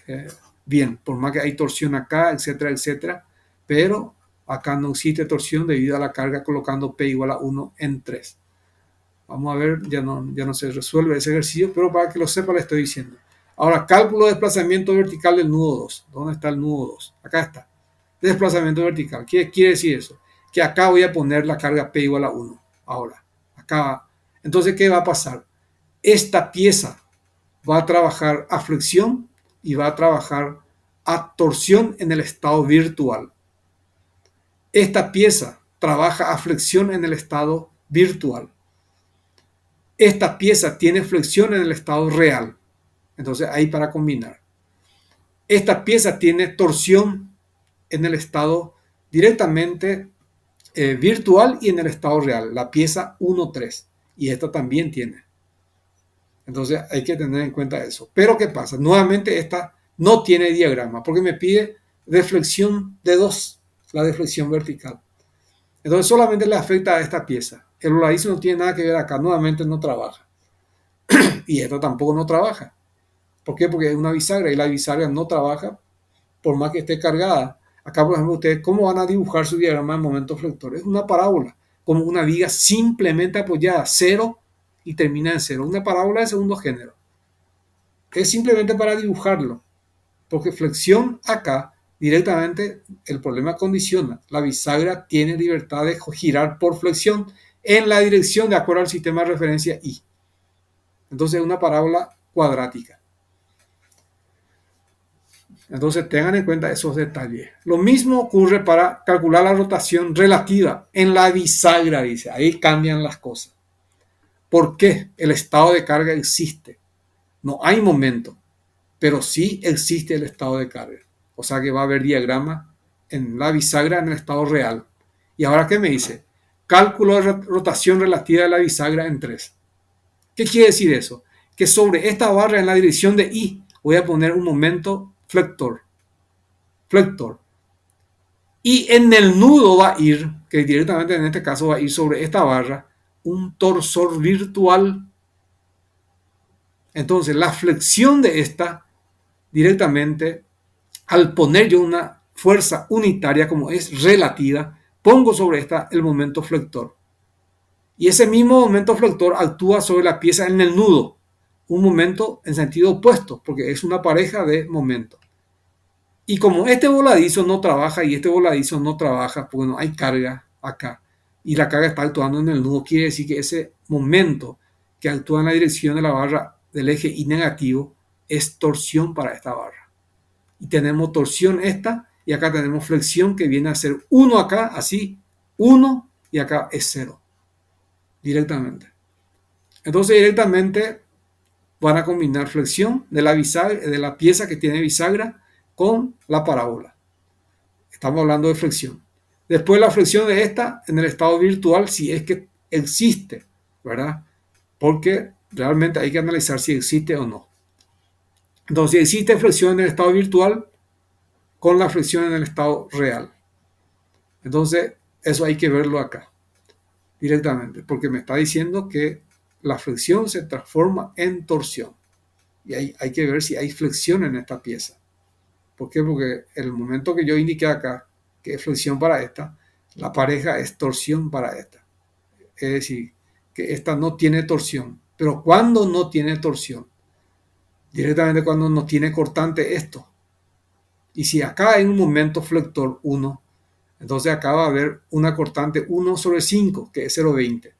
eh, bien, por más que hay torsión acá, etcétera, etcétera, pero acá no existe torsión debido a la carga colocando P igual a 1 en 3. Vamos a ver, ya no se resuelve ese ejercicio, pero para que lo sepa le estoy diciendo. Ahora, cálculo de desplazamiento vertical del nudo 2. ¿Dónde está el nudo 2? Acá está. Desplazamiento vertical. ¿Qué quiere decir eso? Que acá voy a poner la carga P igual a 1. Ahora, acá. Entonces, ¿qué va a pasar? Esta pieza va a trabajar a flexión y va a trabajar a torsión en el estado virtual. Esta pieza trabaja a flexión en el estado virtual. Esta pieza tiene flexión en el estado real. Entonces, ahí para combinar. Esta pieza tiene torsión en el estado directamente virtual y en el estado real. La pieza 1,3. Y esta también tiene. Entonces hay que tener en cuenta eso. Pero ¿qué pasa? Nuevamente esta no tiene diagrama porque me pide deflexión de 2, la deflexión vertical. Entonces solamente le afecta a esta pieza. El voladizo no tiene nada que ver acá, nuevamente no trabaja. Y esta tampoco no trabaja. ¿Por qué? Porque es una bisagra y la bisagra no trabaja por más que esté cargada. Acá, por ejemplo, ustedes, ¿cómo van a dibujar su diagrama de momento flector? Es una parábola, como una viga simplemente apoyada, cero y termina en cero. Una parábola de segundo género. Es simplemente para dibujarlo, porque flexión acá directamente el problema condiciona. La bisagra tiene libertad de girar por flexión en la dirección de acuerdo al sistema de referencia I. Entonces es una parábola cuadrática. Entonces tengan en cuenta esos detalles. Lo mismo ocurre para calcular la rotación relativa en la bisagra, dice. Ahí cambian las cosas. ¿Por qué? El estado de carga existe. No hay momento, pero sí existe el estado de carga. O sea que va a haber diagrama en la bisagra en el estado real. ¿Y ahora qué me dice? Cálculo de rotación relativa de la bisagra en 3. ¿Qué quiere decir eso? Que sobre esta barra en la dirección de I voy a poner un momento flector. Y en el nudo va a ir, que directamente en este caso va a ir sobre esta barra, un torsor virtual. Entonces la flexión de esta directamente, al poner yo una fuerza unitaria como es relativa, pongo sobre esta el momento flector. Y ese mismo momento flector actúa sobre la pieza en el nudo, un momento en sentido opuesto, porque es una pareja de momentos. Y como este voladizo no trabaja y este voladizo no trabaja, porque no hay carga acá, y la carga está actuando en el nudo, quiere decir que ese momento que actúa en la dirección de la barra del eje Y negativo es torsión para esta barra. Y tenemos torsión esta, y acá tenemos flexión que viene a ser 1 acá, así, 1, y acá es 0, directamente. Entonces directamente van a combinar flexión de la bisagra, de la pieza que tiene bisagra con la parábola. Estamos hablando de flexión. Después la flexión de esta en el estado virtual, si es que existe, ¿verdad? Porque realmente hay que analizar si existe o no. Entonces, si existe flexión en el estado virtual, con la flexión en el estado real. Entonces, eso hay que verlo acá, directamente, porque me está diciendo que la flexión se transforma en torsión. Y hay que ver si hay flexión en esta pieza. ¿Por qué? Porque el momento que yo indiqué acá, que es flexión para esta, la pareja es torsión para esta. Es decir, que esta no tiene torsión. Pero ¿cuándo no tiene torsión? Directamente cuando no tiene cortante esto. Y si acá hay un momento flector 1, entonces acá va a haber una cortante 1 sobre 5, que es 0,20.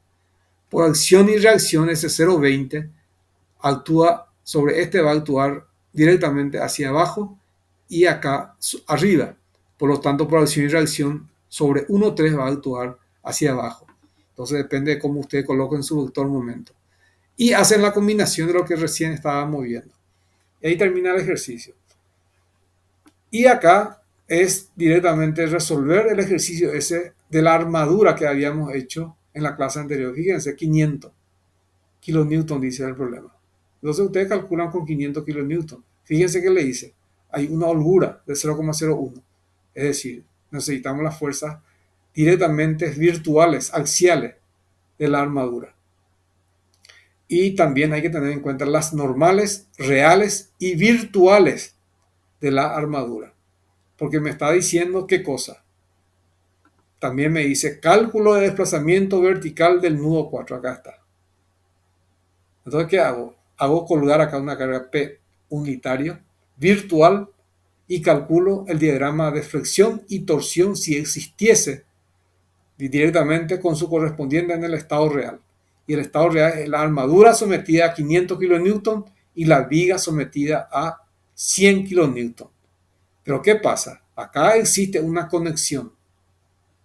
Por acción y reacción, ese 0,20 actúa sobre este, va a actuar directamente hacia abajo y acá arriba. Por lo tanto, por acción y reacción, sobre 1,3 va a actuar hacia abajo. Entonces depende de cómo ustedes coloquen su vector momento. Y hacen la combinación de lo que recién estábamos viendo. Y ahí termina el ejercicio. Y acá es directamente resolver el ejercicio ese de la armadura que habíamos hecho en la clase anterior. Fíjense, 500 kilonewton dice el problema. Entonces ustedes calculan con 500 kilonewton. Fíjense que le dice, hay una holgura de 0,01. Es decir, necesitamos las fuerzas directamente virtuales, axiales de la armadura. Y también hay que tener en cuenta las normales, reales y virtuales de la armadura. Porque me está diciendo qué cosa. También me dice cálculo de desplazamiento vertical del nudo 4. Acá está. Entonces, ¿qué hago? Hago colgar acá una carga P unitario virtual y calculo el diagrama de flexión y torsión si existiese directamente con su correspondiente en el estado real. Y el estado real es la armadura sometida a 500 kilonewton y la viga sometida a 100 kilonewton. Pero ¿qué pasa? Acá existe una conexión.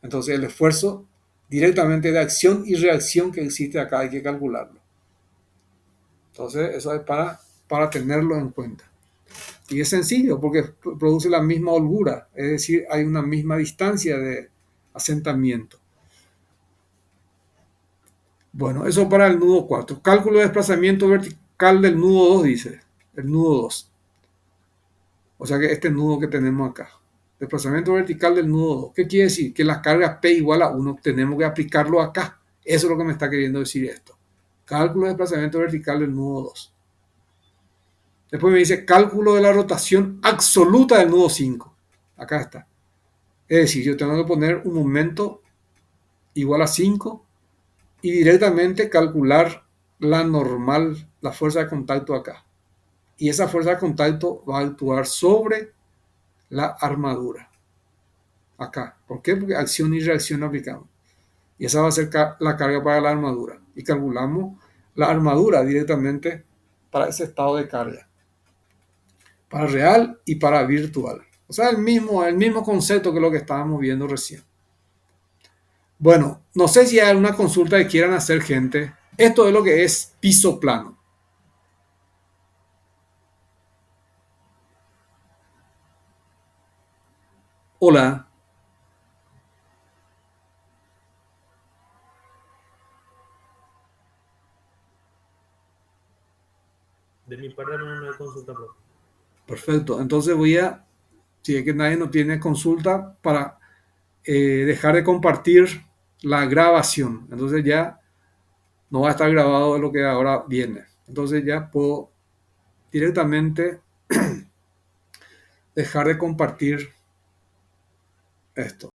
Entonces el esfuerzo directamente de acción y reacción que existe acá hay que calcularlo. Entonces eso es para tenerlo en cuenta. Y es sencillo porque produce la misma holgura, es decir, hay una misma distancia de asentamiento. Bueno, eso para el nudo 4. Cálculo de desplazamiento vertical del nudo 2, dice. El nudo 2. O sea que este nudo que tenemos acá. Desplazamiento vertical del nudo 2. ¿Qué quiere decir? Que la carga P igual a 1 tenemos que aplicarlo acá. Eso es lo que me está queriendo decir esto. Cálculo de desplazamiento vertical del nudo 2. Después me dice cálculo de la rotación absoluta del nudo 5. Acá está. Es decir, yo tengo que poner un momento igual a 5 y directamente calcular la normal, la fuerza de contacto acá. Y esa fuerza de contacto va a actuar sobre la armadura. Acá. ¿Por qué? Porque acción y reacción aplicamos. Y esa va a ser la carga para la armadura. Y calculamos la armadura directamente para ese estado de carga. Para real y para virtual. O sea, el mismo concepto que lo que estábamos viendo recién. Bueno, no sé si hay alguna consulta que quieran hacer, gente. Esto es lo que es piso plano. Hola. De mi parte no hay consulta, profe. Perfecto. Entonces si es que nadie no tiene consulta, para dejar de compartir la grabación. Entonces ya no va a estar grabado lo que ahora viene. Entonces ya puedo directamente dejar de compartir esto.